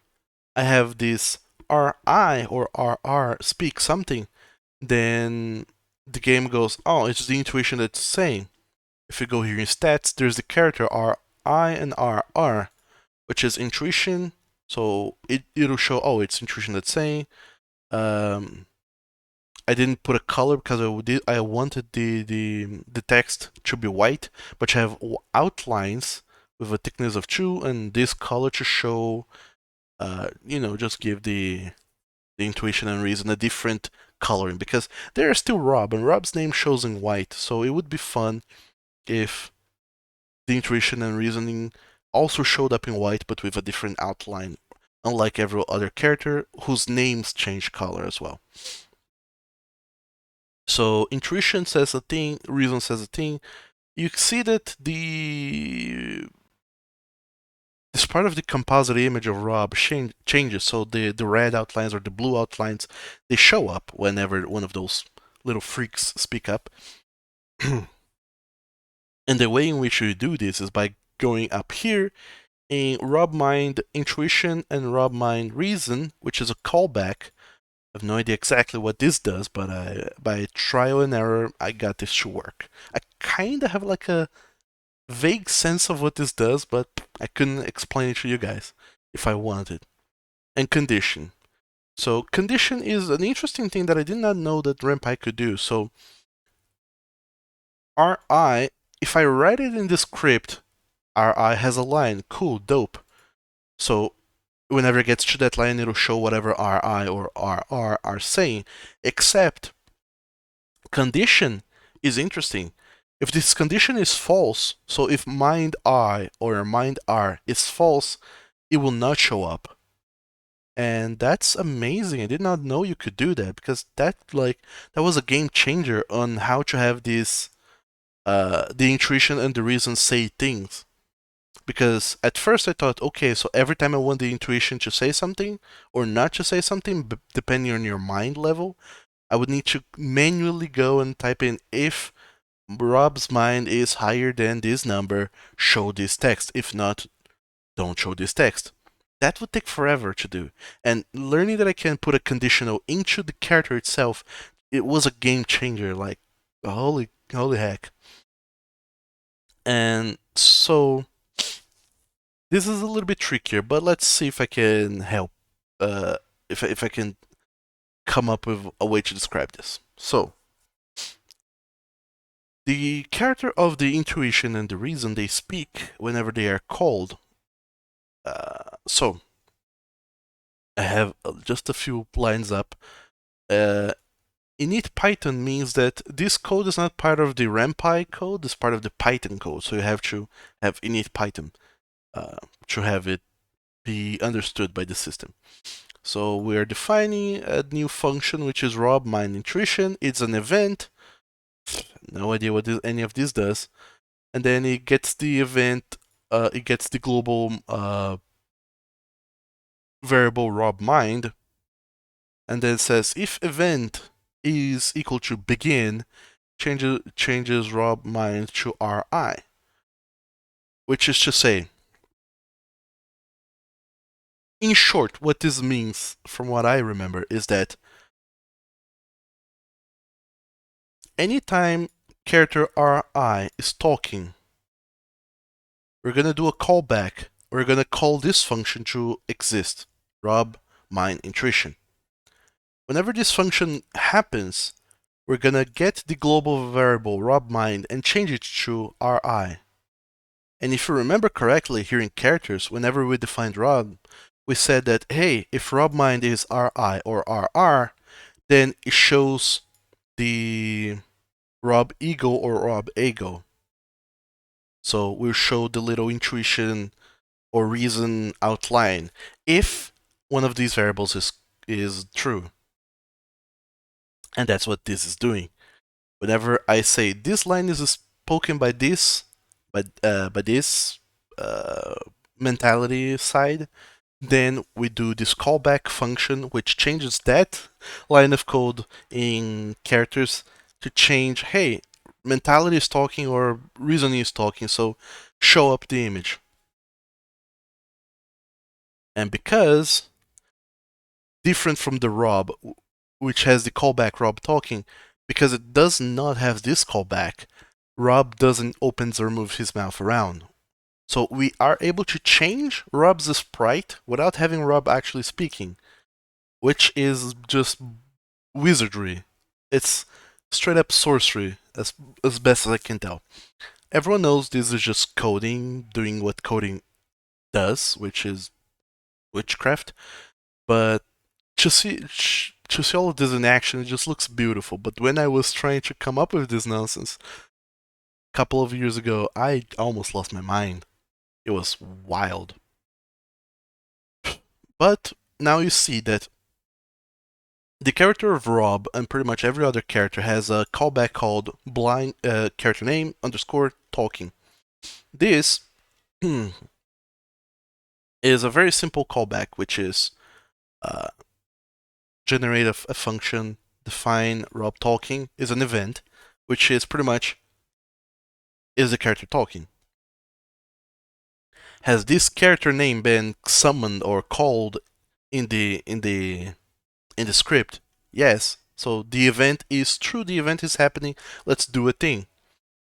I have this RI or RR speak something, then the game goes, oh, it's the intuition that's saying. If you go here in stats, there's the character RI and RR, which is intuition. So it'll show, oh, it's intuition that's saying. I didn't put a color because I wanted the text to be white, but you have outlines with a thickness of 2, and this color to show, just give the intuition and reason a different coloring, because there is still Rob, and Rob's name shows in white, so it would be fun if the intuition and reasoning also showed up in white, but with a different outline, unlike every other character whose names change color as well. So intuition says a thing, reason says a thing. You see that this part of the composite image of Rob changes. So the red outlines or the blue outlines, they show up whenever one of those little freaks speak up. And the way in which you do this is by going up here in Rob Mind Intuition and Rob Mind Reason, which is a callback. I have no idea exactly what this does, but by trial and error, I got this to work. I kind of have like a vague sense of what this does, but I couldn't explain it to you guys if I wanted. And condition. So condition is an interesting thing that I did not know that RenPy could do. So RI, if I write it in the script, RI has a line, cool, dope. So whenever it gets to that line, it'll show whatever RI or RR are saying, except condition is interesting. If this condition is false, so if mind I or mind R is false, it will not show up. And that's amazing. I did not know you could do that, because that was a game changer on how to have this the intuition and the reason say things. Because at first I thought, okay, so every time I want the intuition to say something or not to say something, depending on your mind level, I would need to manually go and type in, if Rob's mind is higher than this number, show this text. If not, don't show this text. That would take forever to do. And learning that I can put a conditional into the character itself, it was a game changer. Like, holy heck. And so this is a little bit trickier, but let's see if I can help. If I can come up with a way to describe this. So The character of the intuition and the reason they speak whenever they are called. So I have just a few lines up. Uh, init Python means that this code is not part of the RamPy code, it's part of the Python code. So you have to have init Python to have it be understood by the system. So we are defining a new function which is rob mine intuition. It's an event. No idea what any of this does. And then it gets the event, it gets the global variable rob mind, and then it says if event is equal to begin, changes rob mind to ri, which is to say, in short, what this means, from what I remember, is that anytime character ri is talking, we're gonna do a callback. We're gonna call this function to exist, rob mind intuition. Whenever this function happens, we're gonna get the global variable robmind and change it to ri. And if you remember correctly, here in characters, whenever we defined rob, we said that, hey, if robmind is ri or rr, then it shows the rob ego or rob ego. So we'll show the little intuition or reason outline if one of these variables is true. And that's what this is doing. Whenever I say this line is spoken by this, by this mentality side, then we do this callback function, which changes that line of code in characters to change, hey, mentality is talking or reasoning is talking, so show up the image. And because different from the Rob, which has the callback Rob talking, because it does not have this callback, Rob doesn't open or move his mouth around. So we are able to change Rob's sprite without having Rob actually speaking, which is just wizardry. It's straight up sorcery, as best as I can tell. Everyone knows this is just coding, doing what coding does, which is witchcraft. But to see all of this in action, it just looks beautiful. But when I was trying to come up with this nonsense a couple of years ago, I almost lost my mind. It was wild. But now you see that the character of Rob and pretty much every other character has a callback called blind character name underscore talking. This is a very simple callback, which is uh, generate a function, define Rob talking is an event, which is pretty much is the character talking. Has this character name been summoned or called in the script? Yes. So the event is true, the event is happening, let's do a thing.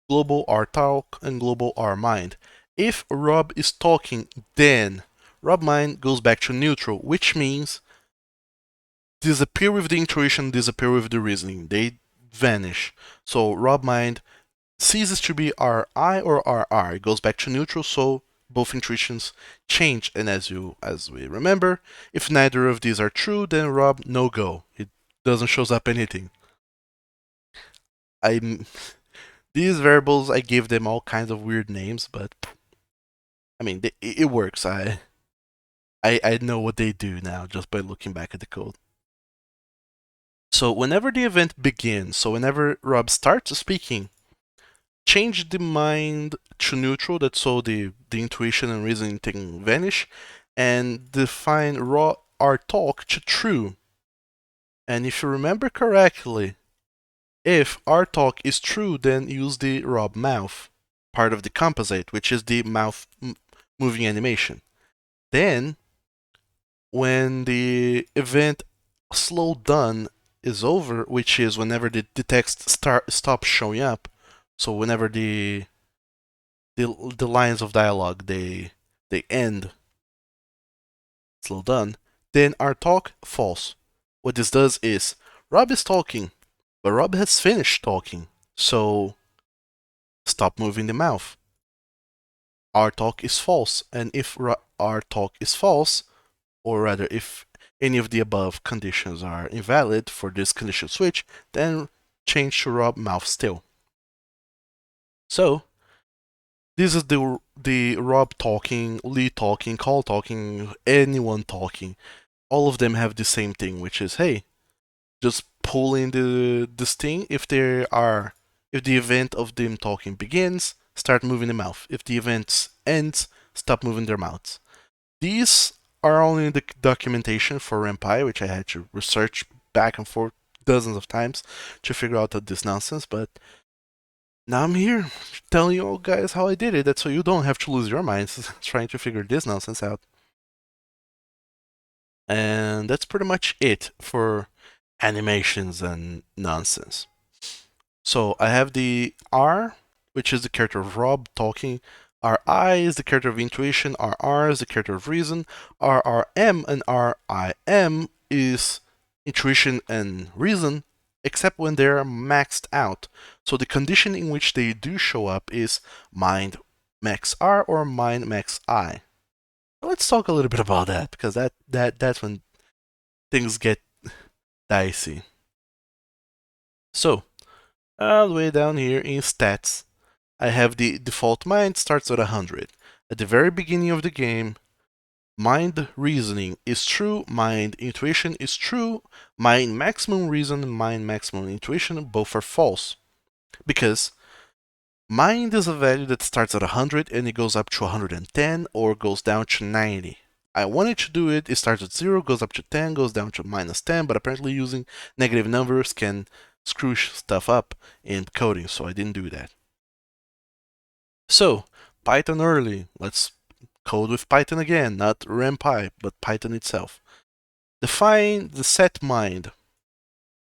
Global R talk and global R mind. If Rob is talking, then Rob mind goes back to neutral, which means disappear with the intuition, disappear with the reasoning. They vanish. So Rob mind ceases to be RI or RR. It goes back to neutral, so both intuitions change. And as we remember, if neither of these are true, then Rob no go. It doesn't shows up anything. I'm these variables I gave them all kinds of weird names, but I mean it works. I know what they do now just by looking back at the code. So whenever the event begins, so whenever Rob starts speaking, change the mind to neutral, that's so the intuition and reasoning thing vanish, and define raw our talk to true. And if you remember correctly, if our talk is true, then use the Rob mouth, part of the composite, which is the mouth moving animation. Then, when the event slow done is over, which is whenever the text stops showing up, so whenever the lines of dialogue they end slow done, then our talk false. What this does is Rob is talking, but Rob has finished talking. So stop moving the mouth. R talk is false, and if R talk is false, or rather if any of the above conditions are invalid for this condition switch, then change to Rob mouth still. So this is the Rob talking, Lee talking, Call talking, anyone talking. All of them have the same thing, which is, hey, just pull in this thing. If the event of them talking begins, start moving the mouth. If the event ends, stop moving their mouths. These are only in the documentation for Rampai, which I had to research back and forth dozens of times to figure out this nonsense, but now I'm here telling you all guys how I did it. That's so you don't have to lose your minds trying to figure this nonsense out. And that's pretty much it for animations and nonsense. So I have the R, which is the character of Rob talking. RI is the character of intuition. RR is the character of reason. RRM and RIM is intuition and reason, except when they're maxed out. So the condition in which they do show up is mind max R or mind max I. Let's talk a little bit about that, because that's when things get dicey. So, all the way down here in stats, I have the default mind starts at 100. At the very beginning of the game, mind reasoning is true, mind intuition is true, mind maximum reason and mind maximum intuition both are false. Because mind is a value that starts at 100 and it goes up to 110 or goes down to 90. I wanted to do it starts at 0, goes up to 10, goes down to minus 10, but apparently using negative numbers can screw stuff up in coding, so I didn't do that. So, Python early. Let's code with Python again, not RamPy, but Python itself. Define the set mind.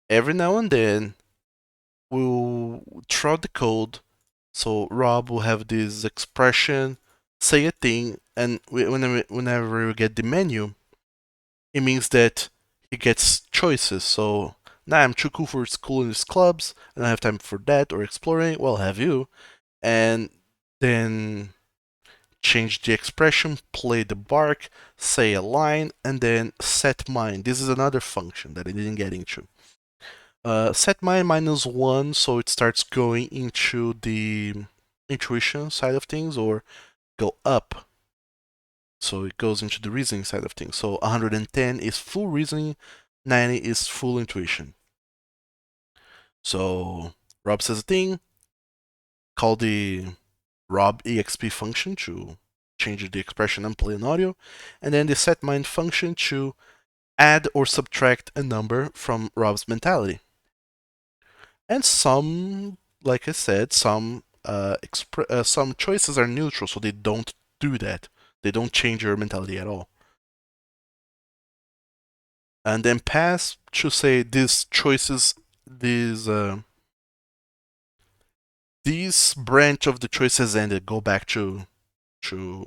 Every now and then, we'll throw the code, so Rob will have this expression, say a thing, and whenever we get the menu, it means that he gets choices. So, now I'm too cool for school and his clubs, I don't have time for that or exploring. Well, have you? And then change the expression, play the bark, say a line, and then set mind. This is another function that I didn't get into. Set mind minus 1, so it starts going into the intuition side of things, or go up, so it goes into the reasoning side of things. So 110 is full reasoning, 90 is full intuition. So Rob says a thing, call the Rob exp function to change the expression and play an audio, and then the setMind function to add or subtract a number from Rob's mentality. And some, like I said, some choices are neutral, so they don't do that. They don't change your mentality at all. And then pass to say these choices, these branch of the choices ended. Go back to the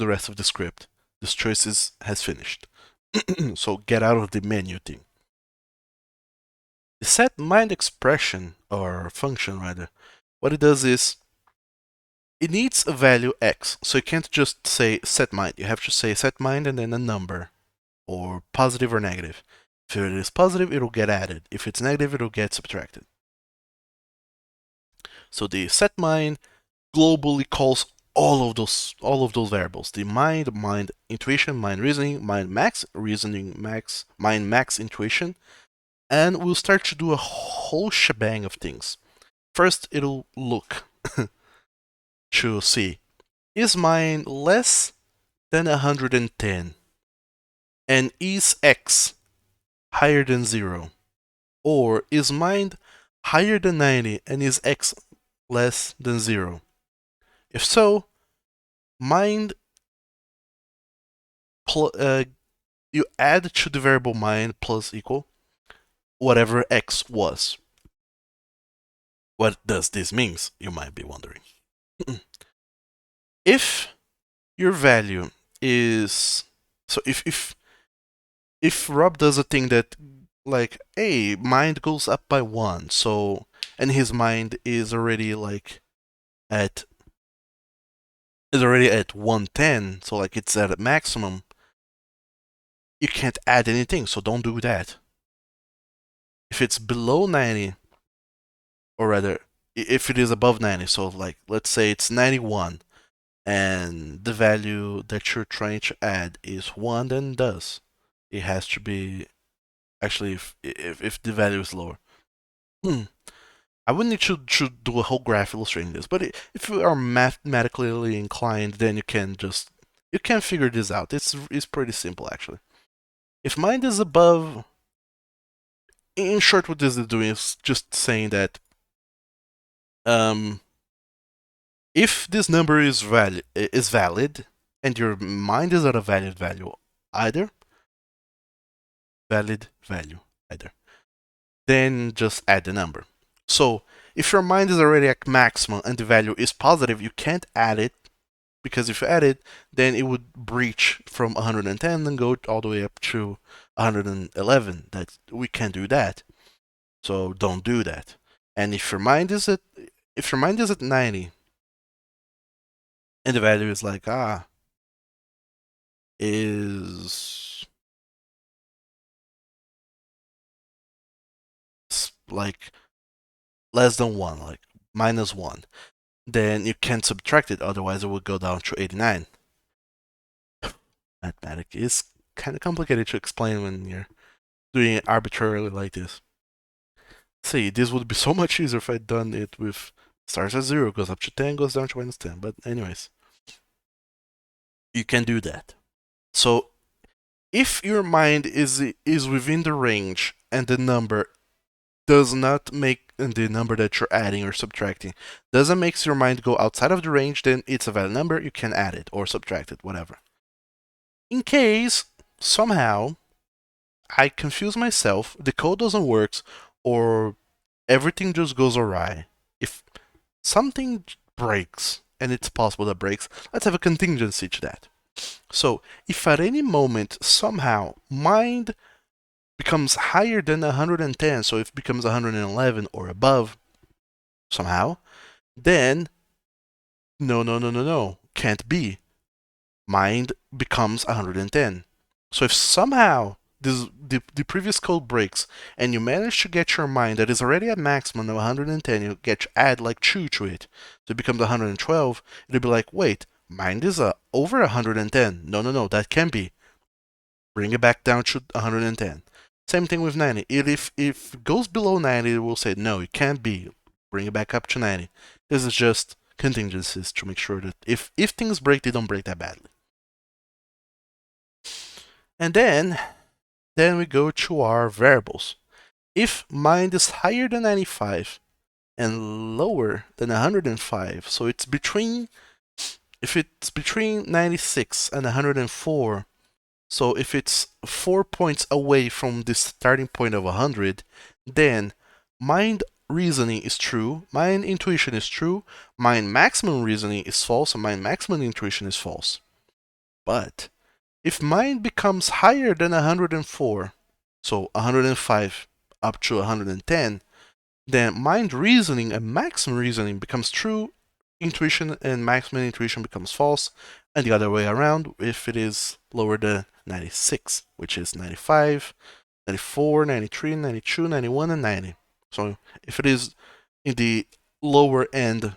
rest of the script. This choices has finished. So get out of the menu thing. The set mind expression, or function rather, what it does is it needs a value x. So you can't just say set mind. You have to say set mind and then a number, or positive or negative. If it is positive, it'll get added. If it's negative, it'll get subtracted. So the set mind globally calls all of those variables: the mind intuition, mind reasoning, mind max reasoning, mind max intuition, and we'll start to do a whole shebang of things. First, it'll look to see, is mind less than 110, and is x higher than 0, or is mind higher than 90 and is x less than 0? If so, mind you add to the variable mind plus equal whatever x was. What does this mean, you might be wondering. If your value is, so if Rob does a thing that, like, hey, mind goes up by 1, so, and his mind is already at 110, so like it's at a maximum, you can't add anything, so don't do that. If it's below 90, or rather, if it is above 90, so like let's say it's 91, and the value that you're trying to add is 1, then it does. It has to be, actually, if the value is lower. I wouldn't need to do a whole graph illustrating this, but if you are mathematically inclined, then you can figure this out. It's pretty simple, actually. If mind is above, in short, what this is doing is just saying that if this number is valid and your mind is at a valid value either, then just add the number. So if your mind is already at maximum and the value is positive, you can't add it, because if you add it, then it would breach from 110 and go all the way up to 111. That we can't do that. So don't do that. And if your mind is at 90 and the value is like is like less than 1, like -1, then you can't subtract it, otherwise it would go down to 89. Mathematics is kind of complicated to explain when you're doing it arbitrarily like this. See, this would be so much easier if I'd done it with starts at 0, goes up to 10, goes down to -10. But anyways, you can do that. So if your mind is within the range and the number does not make the number that you're adding or subtracting doesn't make your mind go outside of the range, then it's a valid number. You can add it or subtract it, whatever. In case somehow I confuse myself, the code doesn't work, or everything just goes awry, if something breaks, and it's possible that breaks, let's have a contingency to that. So if at any moment somehow mind becomes higher than 110, so if it becomes 111 or above somehow, then no, can't be. Mind becomes 110. So if somehow the previous code breaks and you manage to get your mind that is already at maximum of 110, you get to add like 2 to it, so it becomes 112, it'll be like, wait, mind is over 110. No, that can't be. Bring it back down to 110. Same thing with 90. If it goes below 90, it will say, no, it can't be. Bring it back up to 90. This is just contingencies to make sure that if things break, they don't break that badly. And then we go to our variables. If mind is higher than 95 and lower than 105, so it's between, if it's between 96 and 104, so if it's 4 points away from the starting point of 100, then mind reasoning is true, mind intuition is true, mind maximum reasoning is false, and mind maximum intuition is false. But if mind becomes higher than 104, so 105 up to 110, then mind reasoning and maximum reasoning becomes true, intuition and maximum intuition becomes false, and the other way around if it is lower than 96, which is 95, 94, 93, 92, 91, and 90. So if it is in the lower end,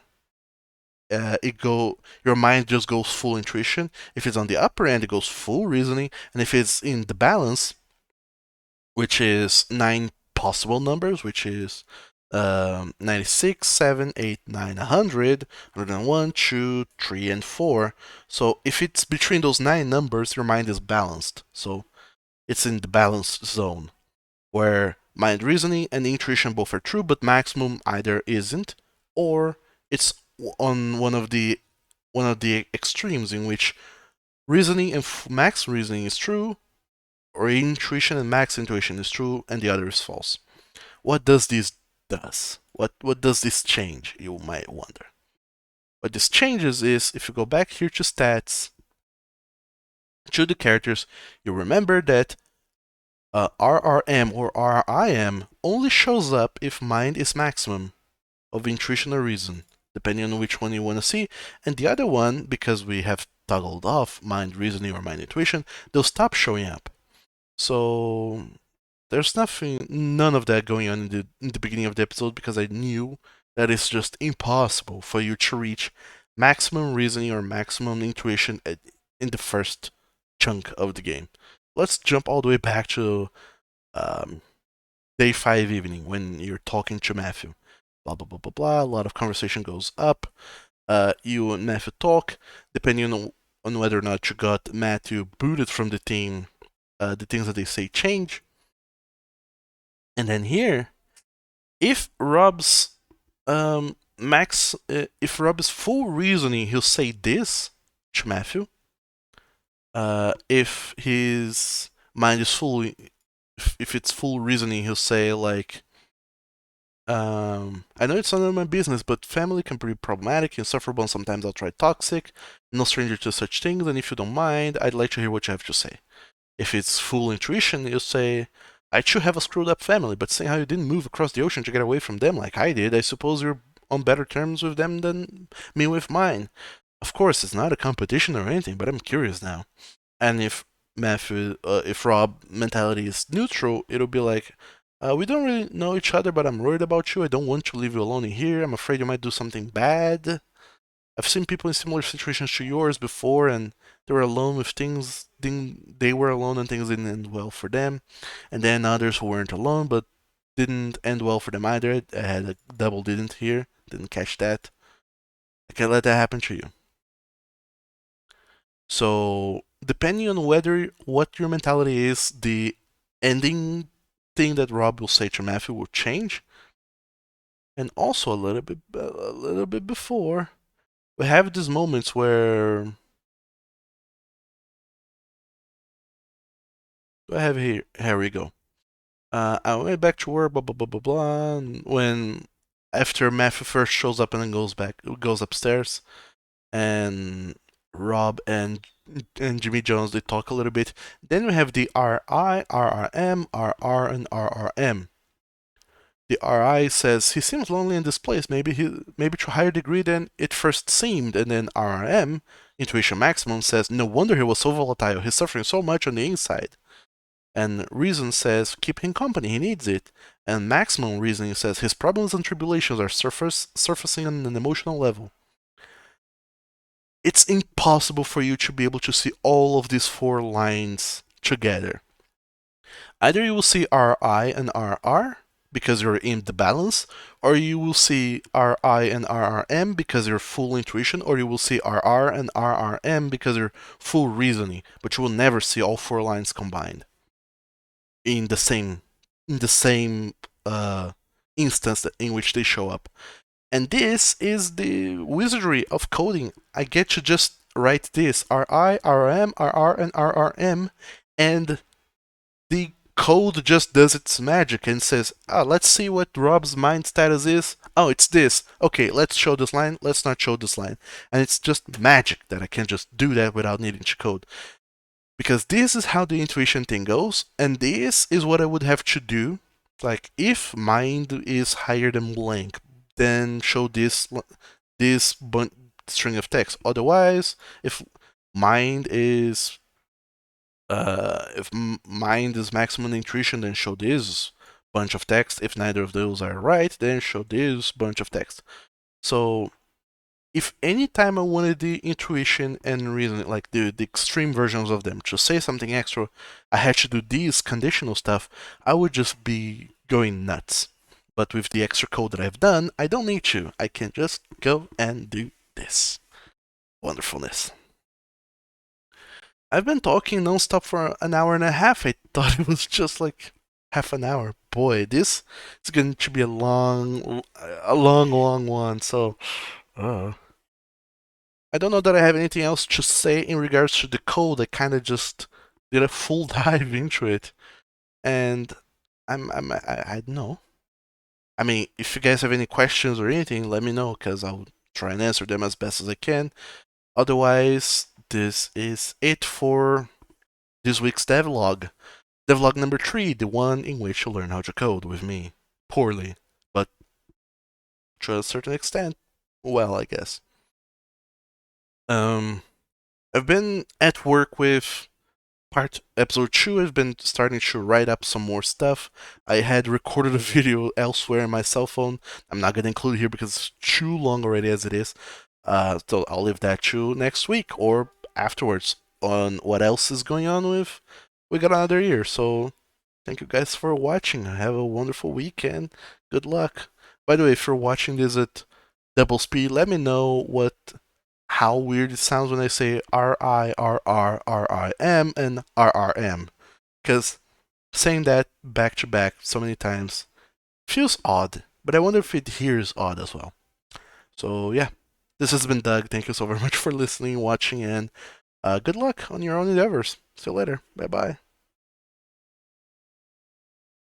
your mind just goes full intuition. If it's on the upper end, it goes full reasoning, and if it's in the balance, which is 9 possible numbers, which is 96, 7, 8, 9, 100, 101, 2, 3, and 4. So if it's between those 9 numbers, your mind is balanced. So it's in the balanced zone, where mind reasoning and intuition both are true, but maximum either isn't, or it's on one of the extremes in which reasoning and max reasoning is true, or intuition and max intuition is true, and the other is false. What does this does? What does this change? You might wonder. What this changes is, if you go back here to stats, to the characters, you remember that RRM or RIM only shows up if mind is maximum. of intuition or reason, depending on which one you want to see. And the other one, because we have toggled off mind reasoning or mind intuition, they'll stop showing up. So there's none of that going on in the beginning of the episode because I knew that it's just impossible for you to reach maximum reasoning or maximum intuition in the first chunk of the game. Let's jump all the way back to um, day 5 evening when you're talking to Matthew. Blah blah blah blah blah. A lot of conversation goes up. You and Matthew talk. Depending on whether or not you got Matthew booted from the team, the things that they say change. And then here, if Rob's if Rob's full reasoning, he'll say this to Matthew. If his mind is full, if it's full reasoning, he'll say like, I know it's none of my business, but family can be problematic, insufferable, and sometimes outright toxic. No stranger to such things, and if you don't mind, I'd like to hear what you have to say. If it's full intuition, you'll say, I too have a screwed up family, but seeing how you didn't move across the ocean to get away from them like I did, I suppose you're on better terms with them than me with mine. Of course, it's not a competition or anything, but I'm curious now. And if Rob mentality is neutral, it'll be like, we don't really know each other, but I'm worried about you. I don't want to leave you alone in here. I'm afraid you might do something bad. I've seen people in similar situations to yours before, and they were alone with things. They were alone, and things didn't end well for them. And then others who weren't alone, but didn't end well for them either. I had a double didn't here. Didn't catch that. I can't let that happen to you. So depending on whether what your mentality is, the ending thing that Rob will say to Matthew will change. And also a little bit before, we have these moments where I have here we go. I went back to work, blah blah blah blah blah. And when after Matthew first shows up and then goes upstairs, and Rob and Jimmy Jones they talk a little bit. Then we have the RI, RRM, RR, and RRM. The RI says he seems lonely in this place. Maybe to a higher degree than it first seemed. And then RRM, Intuition Maximum, says no wonder he was so volatile. He's suffering so much on the inside. And Reason says keep him company. He needs it. And Maximum Reasoning says his problems and tribulations are surfacing on an emotional level. It's impossible for you to be able to see all of these 4 lines together. Either you will see RI and RR because you're in the balance, or you will see RI and RRM because you're full intuition, or you will see RR and RRM because you're full reasoning, but you will never see all 4 lines combined in the same instance in which they show up. And this is the wizardry of coding. I get to just write this RI, RRM, RR, and RRM, and the code just does its magic and says, let's see what Rob's mind status is. Oh, it's this. Okay, let's show this line. Let's not show this line. And it's just magic that I can just do that without needing to code. Because this is how the intuition thing goes, and this is what I would have to do. Like, if mind is higher than blank, then show this string of text. Otherwise, if mind is maximum intuition, then show this bunch of text. If neither of those are right, then show this bunch of text. So if any time I wanted the intuition and reason, like the extreme versions of them, to say something extra, I had to do these conditional stuff, I would just be going nuts. But with the extra code that I've done, I don't need to. I can just go and do this. Wonderfulness. I've been talking non-stop for an hour and a half. I thought it was just like half an hour. Boy, this is going to be a long one. So, I don't know that I have anything else to say in regards to the code. I kind of just did a full dive into it, and I don't know. I mean, if you guys have any questions or anything, let me know because I'll try and answer them as best as I can. Otherwise, this is it for this week's devlog. Devlog number 3, the one in which you learn how to code with me. Poorly, but to a certain extent. Well, I guess. Um, I've been at work with part episode 2. I've been starting to write up some more stuff. I had recorded a video elsewhere on my cell phone. I'm not gonna include it here because it's too long already as it is. So I'll leave that to next week or afterwards on what else is going on with. We got another year, so thank you guys for watching. Have a wonderful week and good luck. By the way, if you're watching this at double speed, let me know how weird it sounds when I say RIRRRIM and RRM. Because saying that back to back so many times feels odd, but I wonder if it hears odd as well. So yeah, this has been Doug. Thank you so very much for listening, watching, and good luck on your own endeavors. See you later. Bye bye.